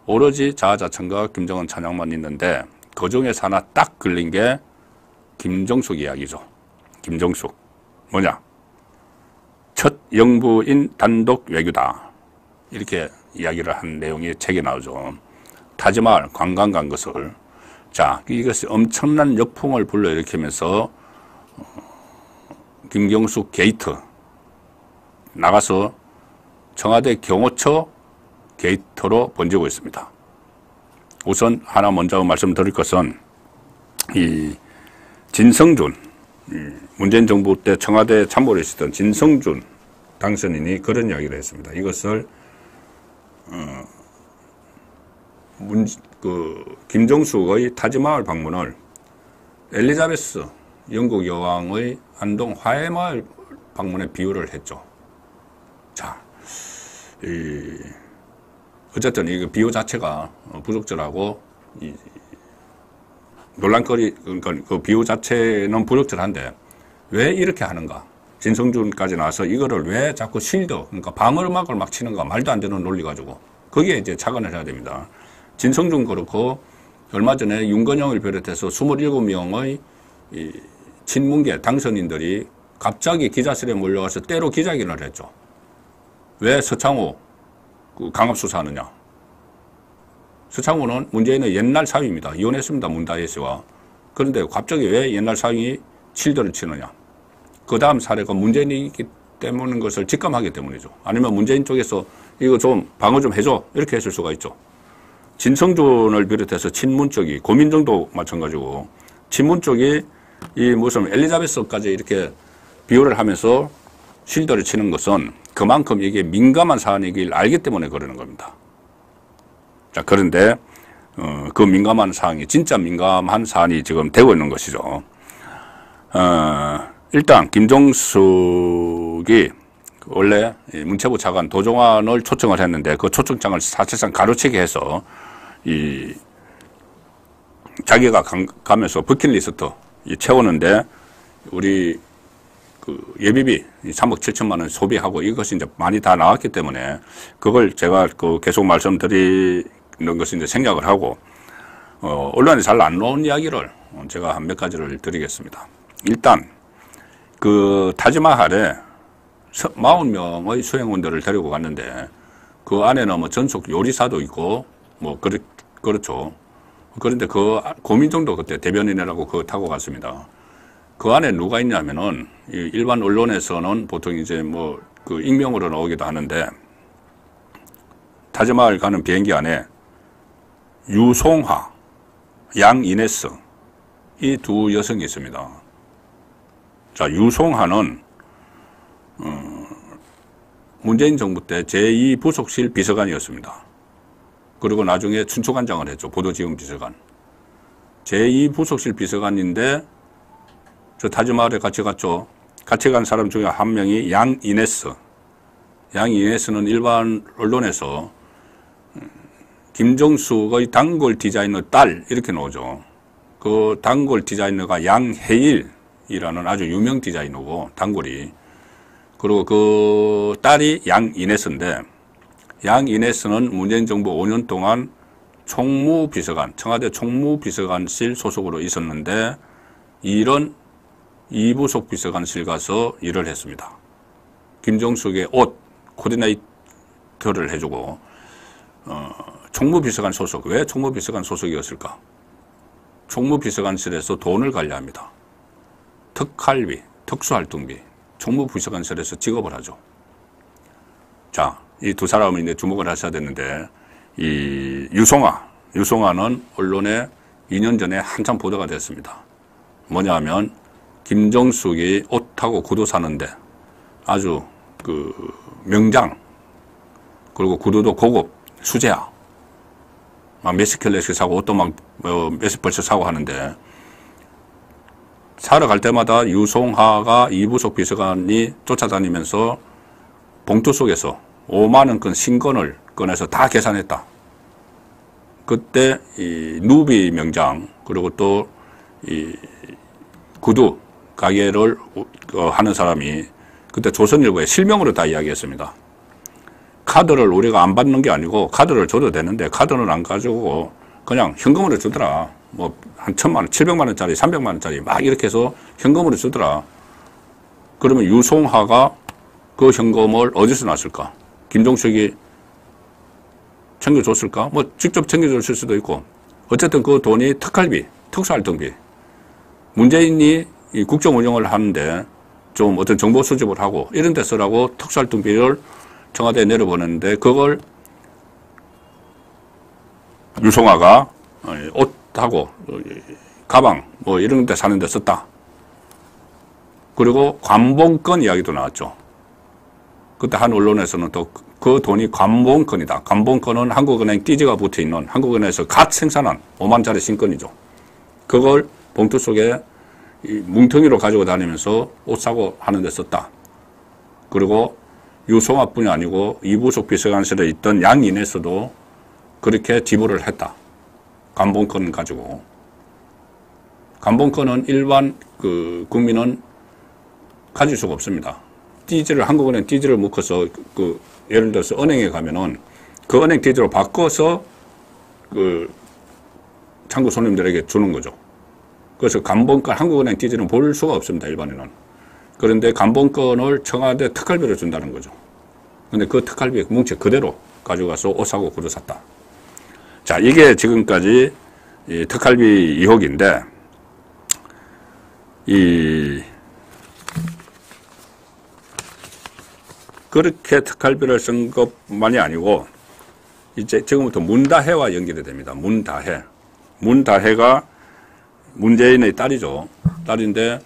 오로지 자아자찬과 김정은 찬양만 있는데, 그 중에서 하나 딱 걸린 게 김정숙 이야기죠. 김정숙. 뭐냐? 첫 영부인 단독 외교다. 이렇게 이야기를 한 내용이 책에 나오죠. 타지마할 관광 간 것을. 자, 이것이 엄청난 역풍을 불러일으키면서 김경숙 게이트 나가서 청와대 경호처 게이트로 번지고 있습니다. 우선 하나 먼저 말씀드릴 것은, 이 진성준, 문재인 정부 때 청와대 참모를 했었던 진성준 당선인이 그런 이야기를 했습니다. 이것을 김정숙의 타지마을 방문을 엘리자베스 영국 여왕의 안동 화해마을 방문에 비유를 했죠. 자, 어쨌든 이 비유 자체가 부적절하고 논란거리, 그러니까 그 비유 자체는 부적절한데 왜 이렇게 하는가? 진성준까지 나와서 이거를 왜 자꾸 실드, 그러니까 방어막을 막 치는가? 말도 안 되는 논리 가지고 거기에 이제 착안을 해야 됩니다. 진성준 그렇고 얼마 전에 윤건영을 비롯해서 27명의 친문계 당선인들이 갑자기 기자실에 몰려와서 때로 기자회견을 했죠. 왜 서창호 강압수사하느냐? 서창호는 문재인의 옛날 사위입니다. 이혼했습니다. 문다혜 씨와. 그런데 갑자기 왜 옛날 사위 실드를 치느냐? 그 다음 사례가 문재인이 있기 때문인 것을 직감하기 때문이죠. 아니면 문재인 쪽에서 이거 좀 방어 좀 해줘. 이렇게 했을 수가 있죠. 진성준을 비롯해서 친문 쪽이, 고민정도 마찬가지고, 친문 쪽이 이 무슨 엘리자베스까지 이렇게 비유를 하면서 실드를 치는 것은 그만큼 이게 민감한 사안이길 알기 때문에 그러는 겁니다. 자, 그런데, 그 민감한 사안이, 진짜 민감한 사안이 지금 되고 있는 것이죠. 일단, 김정숙이 원래 문체부 차관 도종환을 초청을 했는데 그 초청장을 사실상 가로채기 해서 자기가 가면서 버킷리스트 채우는데 우리 예비비 3억 7천만 원 소비하고 이것이 이제 많이 다 나왔기 때문에 그걸 제가 계속 말씀드리는 것을 이제 생략을 하고 언론에 잘 안 나온 이야기를 제가 한 몇 가지를 드리겠습니다. 일단 타지마할에 40명의 수행원들을 데리고 갔는데 그 안에는 뭐 전속 요리사도 있고 뭐 그렇죠. 그런데 고민정도 그때 대변인이라고 그거 타고 갔습니다. 그 안에 누가 있냐면은 일반 언론에서는 보통 이제 뭐 익명으로 나오기도 하는데 타지마을 가는 비행기 안에 유송하, 양이네스 이 두 여성이 있습니다. 자, 유송하는 문재인 정부 때 제2부속실 비서관이었습니다. 그리고 나중에 춘추관장을 했죠. 보도지원 비서관. 제2부속실 비서관인데 저 타지마을에 같이 갔죠. 같이 간 사람 중에 한 명이 양이네스. 양이네스는 일반 언론에서 김정숙의 단골 디자이너 딸 이렇게 나오죠. 그 단골 디자이너가 양혜일이라는 아주 유명 디자이너고 단골이. 그리고 그 딸이 양이네스인데 양이네스는 문재인 정부 5년 동안 총무비서관, 청와대 총무비서관실 소속으로 있었는데 이런 2부속 비서관실 가서 일을 했습니다. 김정숙의 옷 코디네이터를 해주고 총무비서관 소속. 왜 총무비서관 소속이었을까? 총무비서관실에서 돈을 관리합니다. 특할비, 특수활동비, 총무비서관실에서 직업을 하죠. 자, 이 두 사람을 이제 주목을 하셔야 되는데, 이 유송아는 언론에 2년 전에 한참 보도가 됐습니다. 뭐냐 하면, 김정숙이 옷하고 구두 사는데 아주 명장, 그리고 구두도 고급, 수제화. 막 몇십 켤레씩 사고 옷도 막 몇십 벌씩 사고 하는데, 사러 갈 때마다 유송하가 2부속 비서관이 쫓아다니면서 봉투 속에서 5만 원권 신건을 꺼내서 다 계산했다. 그때 이 누비 명장 그리고 또 이 구두 가게를 하는 사람이 그때 조선일보에 실명으로 다 이야기했습니다. 카드를 우리가 안 받는 게 아니고 카드를 줘도 되는데 카드는 안 가지고 그냥 현금으로 주더라. 뭐 한 1,000만 원, 700만 원짜리, 300만 원짜리 막 이렇게 해서 현금으로 주더라. 그러면 유송하가 그 현금을 어디서 났을까? 김정숙이 챙겨줬을까? 뭐 직접 챙겨줬을 수도 있고 어쨌든 그 돈이 특할비, 특수활동비. 문재인이 이 국정 운영을 하는데 좀 어떤 정보 수집을 하고 이런 데 쓰라고 특수활동비를 청와대에 내려보냈는데 그걸 유송아가 옷하고 가방 뭐 이런 데 사는 데 썼다. 그리고 관봉권 이야기도 나왔죠. 그때 한 언론에서는 또 그 돈이 관본권이다. 관본권은 한국은행 띠지가 붙어있는 한국은행에서 갓 생산한 5만짜리 신권이죠. 그걸 봉투 속에 뭉텅이로 가지고 다니면서 옷 사고 하는 데 썼다. 그리고 유송화뿐이 아니고 이부속 비서관실에 있던 양인에서도 그렇게 지불을 했다. 관본권 가지고. 관본권은 일반 국민은 가질 수가 없습니다. 띠지를, 한국은행 띠지를 묶어서 예를 들어서 은행에 가면은 그 은행 띠지로 바꿔서 창구 손님들에게 주는 거죠. 그래서 관본권, 한국은행 띠지는 볼 수가 없습니다, 일반인은. 그런데 관본권을 청와대 특활비로 준다는 거죠. 근데 그 특활비 뭉치 그대로 가져가서 옷 사고 구두 샀다. 자, 이게 지금까지 이 특활비 의혹인데, 그렇게 특활비를 쓴 것만이 아니고, 이제 지금부터 문다혜와 연결이 됩니다. 문다혜. 문다혜가 문재인의 딸이죠. 딸인데,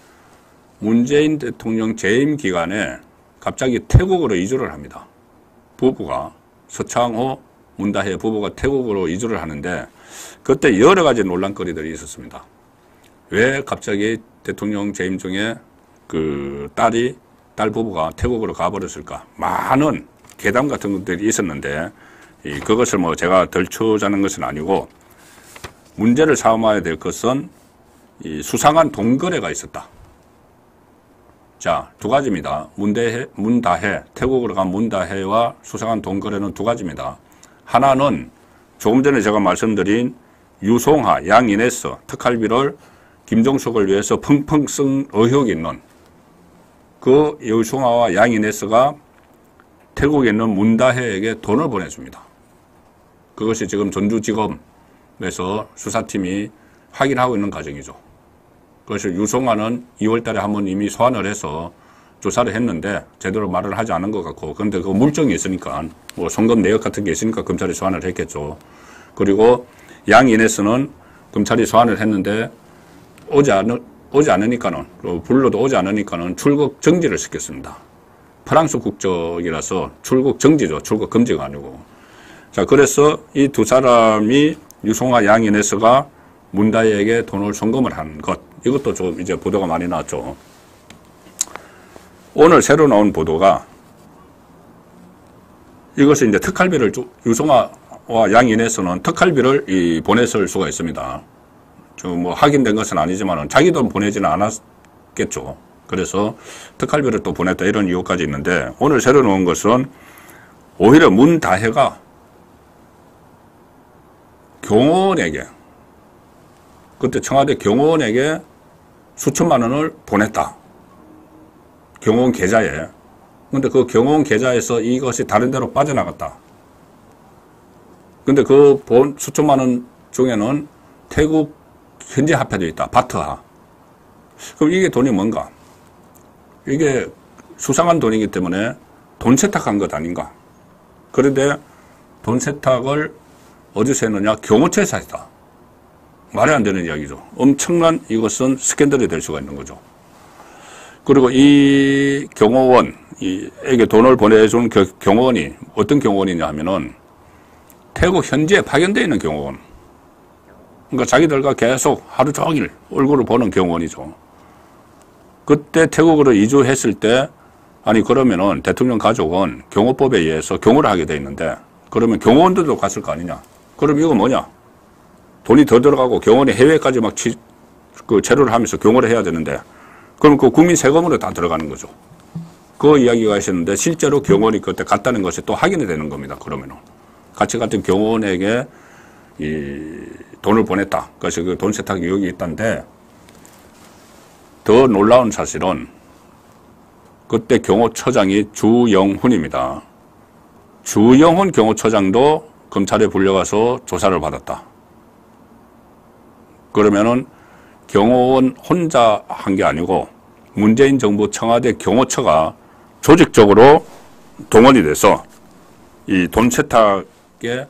문재인 대통령 재임 기간에 갑자기 태국으로 이주를 합니다. 부부가, 서창호, 문다혜 부부가 태국으로 이주를 하는데, 그때 여러 가지 논란거리들이 있었습니다. 왜 갑자기 대통령 재임 중에 딸 부부가 태국으로 가버렸을까? 많은 괴담 같은 것들이 있었는데, 그것을 제가 덜추자는 것은 아니고, 문제를 삼아야 될 것은 수상한 동거래가 있었다. 자, 두 가지입니다. 문다혜, 태국으로 간 문다혜와 수상한 동거래는 두 가지입니다. 하나는 조금 전에 제가 말씀드린 유송하, 양인에스 특활비를 김종석을 위해서 펑펑 쓴 의혹이 있는 그 유송하와 양인에스가 태국에 있는 문다혜에게 돈을 보내줍니다. 그것이 지금 전주지검에서 수사팀이 확인하고 있는 과정이죠. 그래서 유송하는 2월 달에 한번 이미 소환을 해서 조사를 했는데 제대로 말을 하지 않은 것 같고, 그런데 그 물증이 있으니까, 송금 내역 같은 게 있으니까 검찰이 소환을 했겠죠. 그리고 양인에서는 검찰이 소환을 했는데 오지 않으니까는, 불러도 오지 않으니까는 출국 정지를 시켰습니다. 프랑스 국적이라서 출국 정지죠. 출국 금지가 아니고. 자, 그래서 이 두 사람이 유송하 양인에서가 문다혜에게 돈을 송금을 한 것, 이것도 좀 이제 보도가 많이 나왔죠. 오늘 새로 나온 보도가 이것을 이제 특활비를 유송하와 양인에서는 특활비를 보냈을 수가 있습니다. 확인된 것은 아니지만 자기 돈 보내지는 않았겠죠. 그래서 특활비를 또 보냈다 이런 이유까지 있는데, 오늘 새로 나온 것은 오히려 문다혜가 경호원에게, 그때 청와대 경호원에게 수천만 원을 보냈다. 경호원 계좌에. 근데 그 경호원 계좌에서 이것이 다른 데로 빠져나갔다. 근데 그 수천만 원 중에는 태국 현지 화폐도 있다. 바트화. 그럼 이게 돈이 뭔가? 이게 수상한 돈이기 때문에 돈 세탁한 것 아닌가? 그런데 돈 세탁을 어디서 했느냐? 경호처에서 했다. 말이 안 되는 이야기죠. 엄청난 이것은 스캔들이 될 수가 있는 거죠. 그리고 이 경호원에게 돈을 보내준 경호원이 어떤 경호원이냐 하면은 태국 현지에 파견되어 있는 경호원. 그러니까 자기들과 계속 하루 종일 얼굴을 보는 경호원이죠. 그때 태국으로 이주했을 때, 아니 그러면은 대통령 가족은 경호법에 의해서 경호를 하게 돼 있는데, 그러면 경호원들도 갔을 거 아니냐? 그럼 이거 뭐냐? 돈이 더 들어가고 경호원이 해외까지 체류를 하면서 경호를 해야 되는데, 그럼 그 국민 세금으로 다 들어가는 거죠. 그 이야기가 있었는데, 실제로 경호원이 그때 갔다는 것이 또 확인이 되는 겁니다. 그러면은 같이 갔던 경호원에게 돈을 보냈다. 그래서 그 돈 세탁 의혹이 있던데, 더 놀라운 사실은 그때 경호처장이 주영훈입니다. 주영훈 경호처장도 검찰에 불려가서 조사를 받았다. 그러면은 경호원 혼자 한 게 아니고 문재인 정부 청와대 경호처가 조직적으로 동원이 돼서 이 돈 세탁에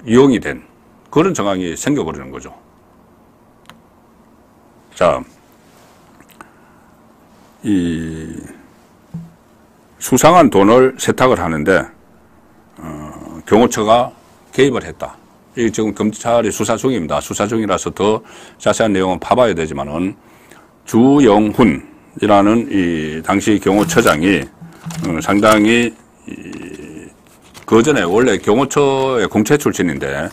이용이 된 그런 정황이 생겨버리는 거죠. 자, 수상한 돈을 세탁을 하는데 경호처가 개입을 했다. 이 지금 검찰이 수사 중입니다. 수사 중이라서 더 자세한 내용은 파봐야 되지만은 주영훈이라는 이 당시 경호처장이 상당히 그 전에 원래 경호처의 공채 출신인데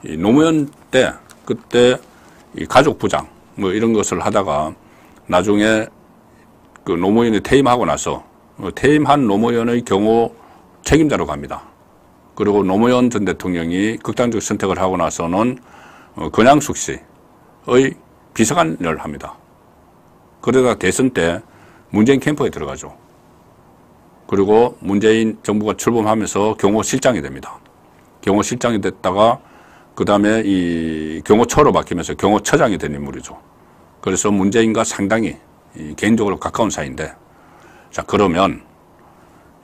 이 노무현 때 그때 이 가족 부장 뭐 이런 것을 하다가 나중에 그 노무현이 퇴임하고 나서 퇴임한 노무현의 경호 책임자로 갑니다. 그리고 노무현 전 대통령이 극단적 선택을 하고 나서는 권양숙 씨의 비서관을 합니다. 그러다가 대선 때 문재인 캠프에 들어가죠. 그리고 문재인 정부가 출범하면서 경호실장이 됩니다. 경호실장이 됐다가 그 다음에 이 경호처로 바뀌면서 경호처장이 된 인물이죠. 그래서 문재인과 상당히 개인적으로 가까운 사이인데, 자, 그러면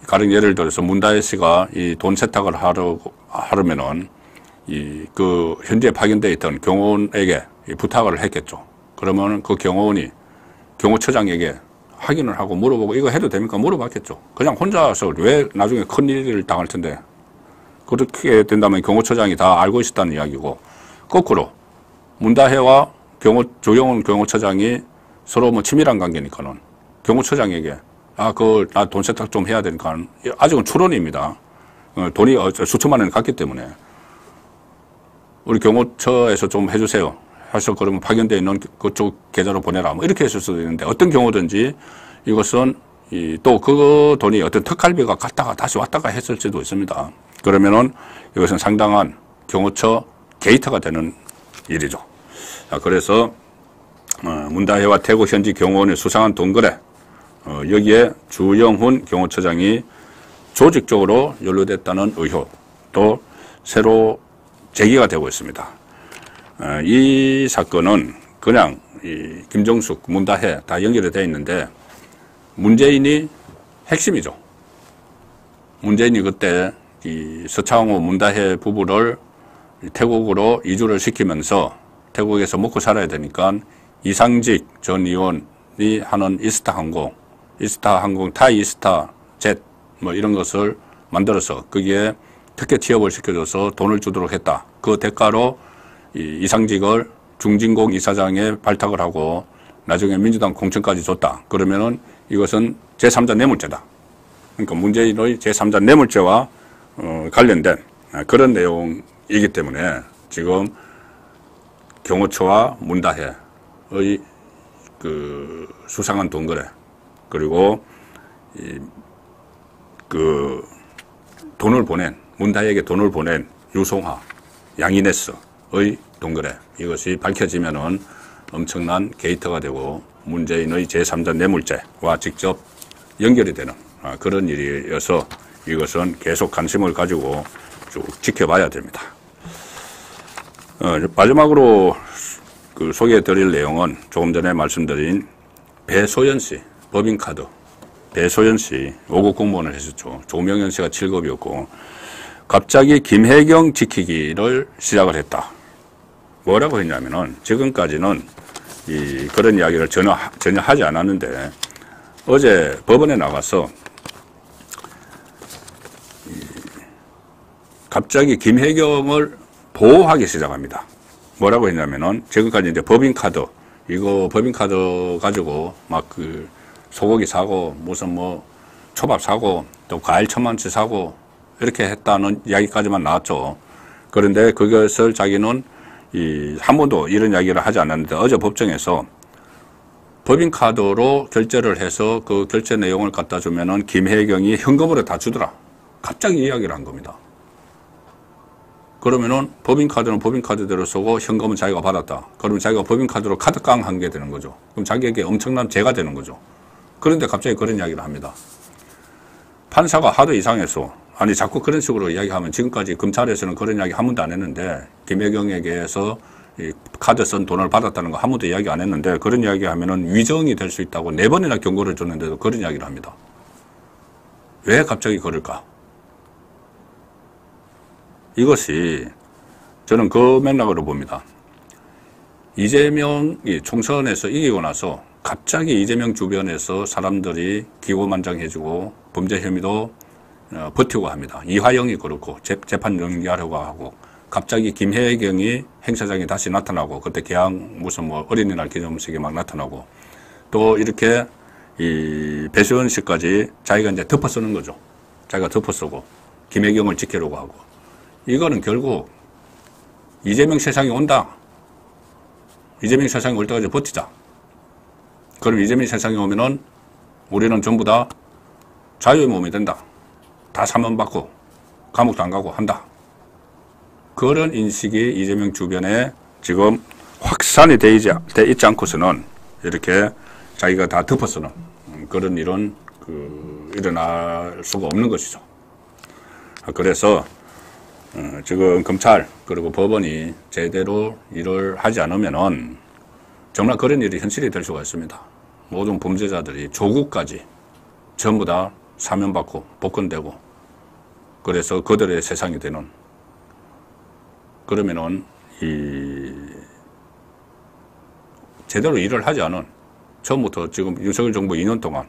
가령 예를 들어서 문다혜 씨가 이 돈 세탁을 하려면은 그 현지에 파견되어 있던 경호원에게 부탁을 했겠죠. 그러면 그 경호원이 경호처장에게 확인을 하고 물어보고 이거 해도 됩니까? 물어봤겠죠. 그냥 혼자서 왜 나중에 큰일을 당할 텐데. 그렇게 된다면 경호처장이 다 알고 있었다는 이야기고, 거꾸로 문다혜와 조영훈 경호처장이 서로 뭐 친밀한 관계니까는 경호처장에게 나 돈 세탁 좀 해야 되니까, 아직은 추론입니다. 돈이 수천만 원이 갔기 때문에 우리 경호처에서 좀 해주세요. 해서 그러면 파견되어 있는 그쪽 계좌로 보내라. 뭐 이렇게 했을 수도 있는데, 어떤 경우든지 이것은 또 그 돈이 어떤 특활비가 갔다가 다시 왔다가 했을지도 있습니다. 그러면은 이것은 상당한 경호처 게이트가 되는 일이죠. 자, 그래서 문다혜와 태국 현지 경호원의 수상한 돈 거래, 여기에 주영훈 경호처장이 조직적으로 연루됐다는 의혹도 새로 제기가 되고 있습니다. 이 사건은 그냥 김정숙, 문다혜 다 연결이 되어 있는데, 문재인이 핵심이죠. 문재인이 그때 이 서창호, 문다혜 부부를 태국으로 이주를 시키면서 태국에서 먹고 살아야 되니까 이상직 전 의원이 하는 이스타항공, 타이스타 젯 뭐 이런 것을 만들어서 거기에 특혜 취업을 시켜줘서 돈을 주도록 했다. 그 대가로 이상직을 중진공 이사장에 발탁을 하고 나중에 민주당 공천까지 줬다. 그러면은 이것은 제3자 뇌물죄다. 그러니까 문재인의 제3자 뇌물죄와 관련된 그런 내용이기 때문에 지금 경호처와 문다혜의 그 수상한 돈 거래, 그리고 그 돈을 보낸, 문다혜에게 돈을 보낸 유송하, 양이네스의 돈 거래, 이것이 밝혀지면은 엄청난 게이트가 되고 문재인의 제3자 뇌물죄와 직접 연결이 되는 그런 일이어서 이것은 계속 관심을 가지고 쭉 지켜봐야 됩니다. 마지막으로 그 소개해 드릴 내용은 조금 전에 말씀드린 배소연 씨, 법인카드. 배소연 씨 5급 공무원을 했었죠. 조명현 씨가 7급이었고, 갑자기 김혜경 지키기를 시작을 했다. 뭐라고 했냐면은, 지금까지는 그런 이야기를 전혀 하지 않았는데, 어제 법원에 나가서 갑자기 김혜경을 보호하기 시작합니다. 뭐라고 했냐면은, 지금까지 이제 법인카드, 이거 법인카드 가지고 막 소고기 사고, 무슨 뭐 초밥 사고, 또 과일 1,000만원치 사고, 이렇게 했다는 이야기까지만 나왔죠. 그런데 그것을 자기는 한 번도 이런 이야기를 하지 않았는데, 어제 법정에서 법인카드로 결제를 해서 그 결제 내용을 갖다 주면은 김혜경이 현금으로 다 주더라. 갑자기 이야기를 한 겁니다. 그러면은 법인카드는 법인카드대로 쓰고 현금은 자기가 받았다. 그러면 자기가 법인카드로 카드깡 한 게 되는 거죠. 그럼 자기에게 엄청난 죄가 되는 거죠. 그런데 갑자기 그런 이야기를 합니다. 판사가 하도 이상해서, 아니 자꾸 그런 식으로 이야기하면, 지금까지 검찰에서는 그런 이야기 한 번도 안 했는데, 김혜경에게서 이 카드 쓴 돈을 받았다는 거 한 번도 이야기 안 했는데, 그런 이야기 하면은 위정이 될 수 있다고 4번이나 경고를 줬는데도 그런 이야기를 합니다. 왜 갑자기 그럴까? 이것이 저는 그 맥락으로 봅니다. 이재명이 총선에서 이기고 나서 갑자기 이재명 주변에서 사람들이 기고만장해지고 범죄 혐의도 버티고 합니다. 이화영이 그렇고 재판 연기하려고 하고 갑자기 김혜경이 행사장에 다시 나타나고 그때 개항 무슨 뭐 어린이날 기념식에 막 나타나고 또 이렇게 이 배수연 씨까지 자기가 이제 덮어 쓰는 거죠. 자기가 덮어 쓰고 김혜경을 지키려고 하고 이거는 결국 이재명 세상이 온다. 이재명 세상이 올 때까지 버티자. 그럼 이재명 세상이 오면은 우리는 전부 다 자유의 몸이 된다. 다 사면받고 감옥도 안 가고 한다. 그런 인식이 이재명 주변에 지금 확산이 돼 있지 않고서는 이렇게 자기가 다 덮어쓰는 그런 일은 일어날 수가 없는 것이죠. 그래서 지금 검찰 그리고 법원이 제대로 일을 하지 않으면은 정말 그런 일이 현실이 될 수가 있습니다. 모든 범죄자들이 조국까지 전부 다 사면받고 복권되고 그래서 그들의 세상이 되는 그러면은 제대로 일을 하지 않은 처음부터 지금 윤석열 정부 2년 동안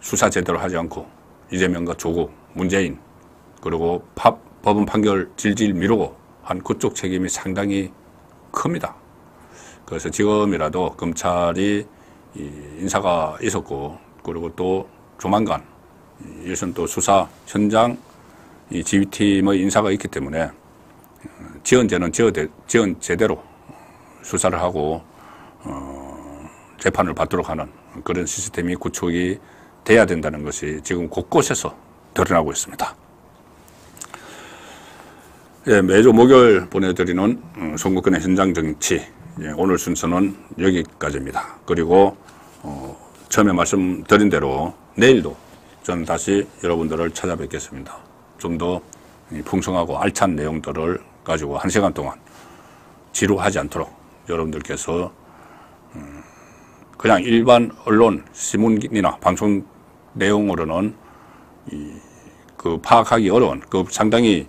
수사 제대로 하지 않고 이재명과 조국, 문재인 그리고 법원 판결 질질 미루고 한 그쪽 책임이 상당히 큽니다. 그래서 지금이라도 검찰이 인사가 있었고 그리고 또 조만간 이것은 또 수사 현장 지휘팀의 인사가 있기 때문에 지연죄는 지연 제대로 수사를 하고 재판을 받도록 하는 그런 시스템이 구축이 돼야 된다는 것이 지금 곳곳에서 드러나고 있습니다. 예, 매주 목요일 보내드리는 송국근의 현장 정치 오늘 순서는 여기까지입니다. 그리고 처음에 말씀드린 대로 내일도 저는 다시 여러분들을 찾아뵙겠습니다. 좀 더 풍성하고 알찬 내용들을 가지고 1시간 동안 지루하지 않도록 여러분들께서 그냥 일반 언론 신문이나 방송 내용으로는 파악하기 어려운 상당히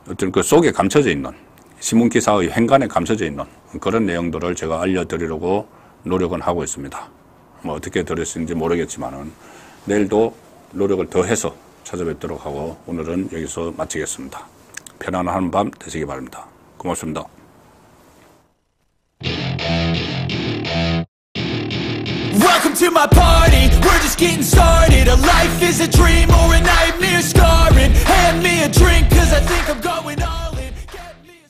어떤 그 속에 감춰져 있는 신문 기사의 행간에 감춰져 있는 그런 내용들을 제가 알려드리려고 노력은 하고 있습니다. 뭐 어떻게 들으시는지 모르겠지만은 내일도 노력을 더해서 찾아뵙도록 하고 오늘은 여기서 마치겠습니다. 편안한 밤 되시기 바랍니다. 고맙습니다. Welcome to my party, we're just getting started. A life is a dream or a nightmare scarring. Hand me a drink cause I think I'm going all in. Get me a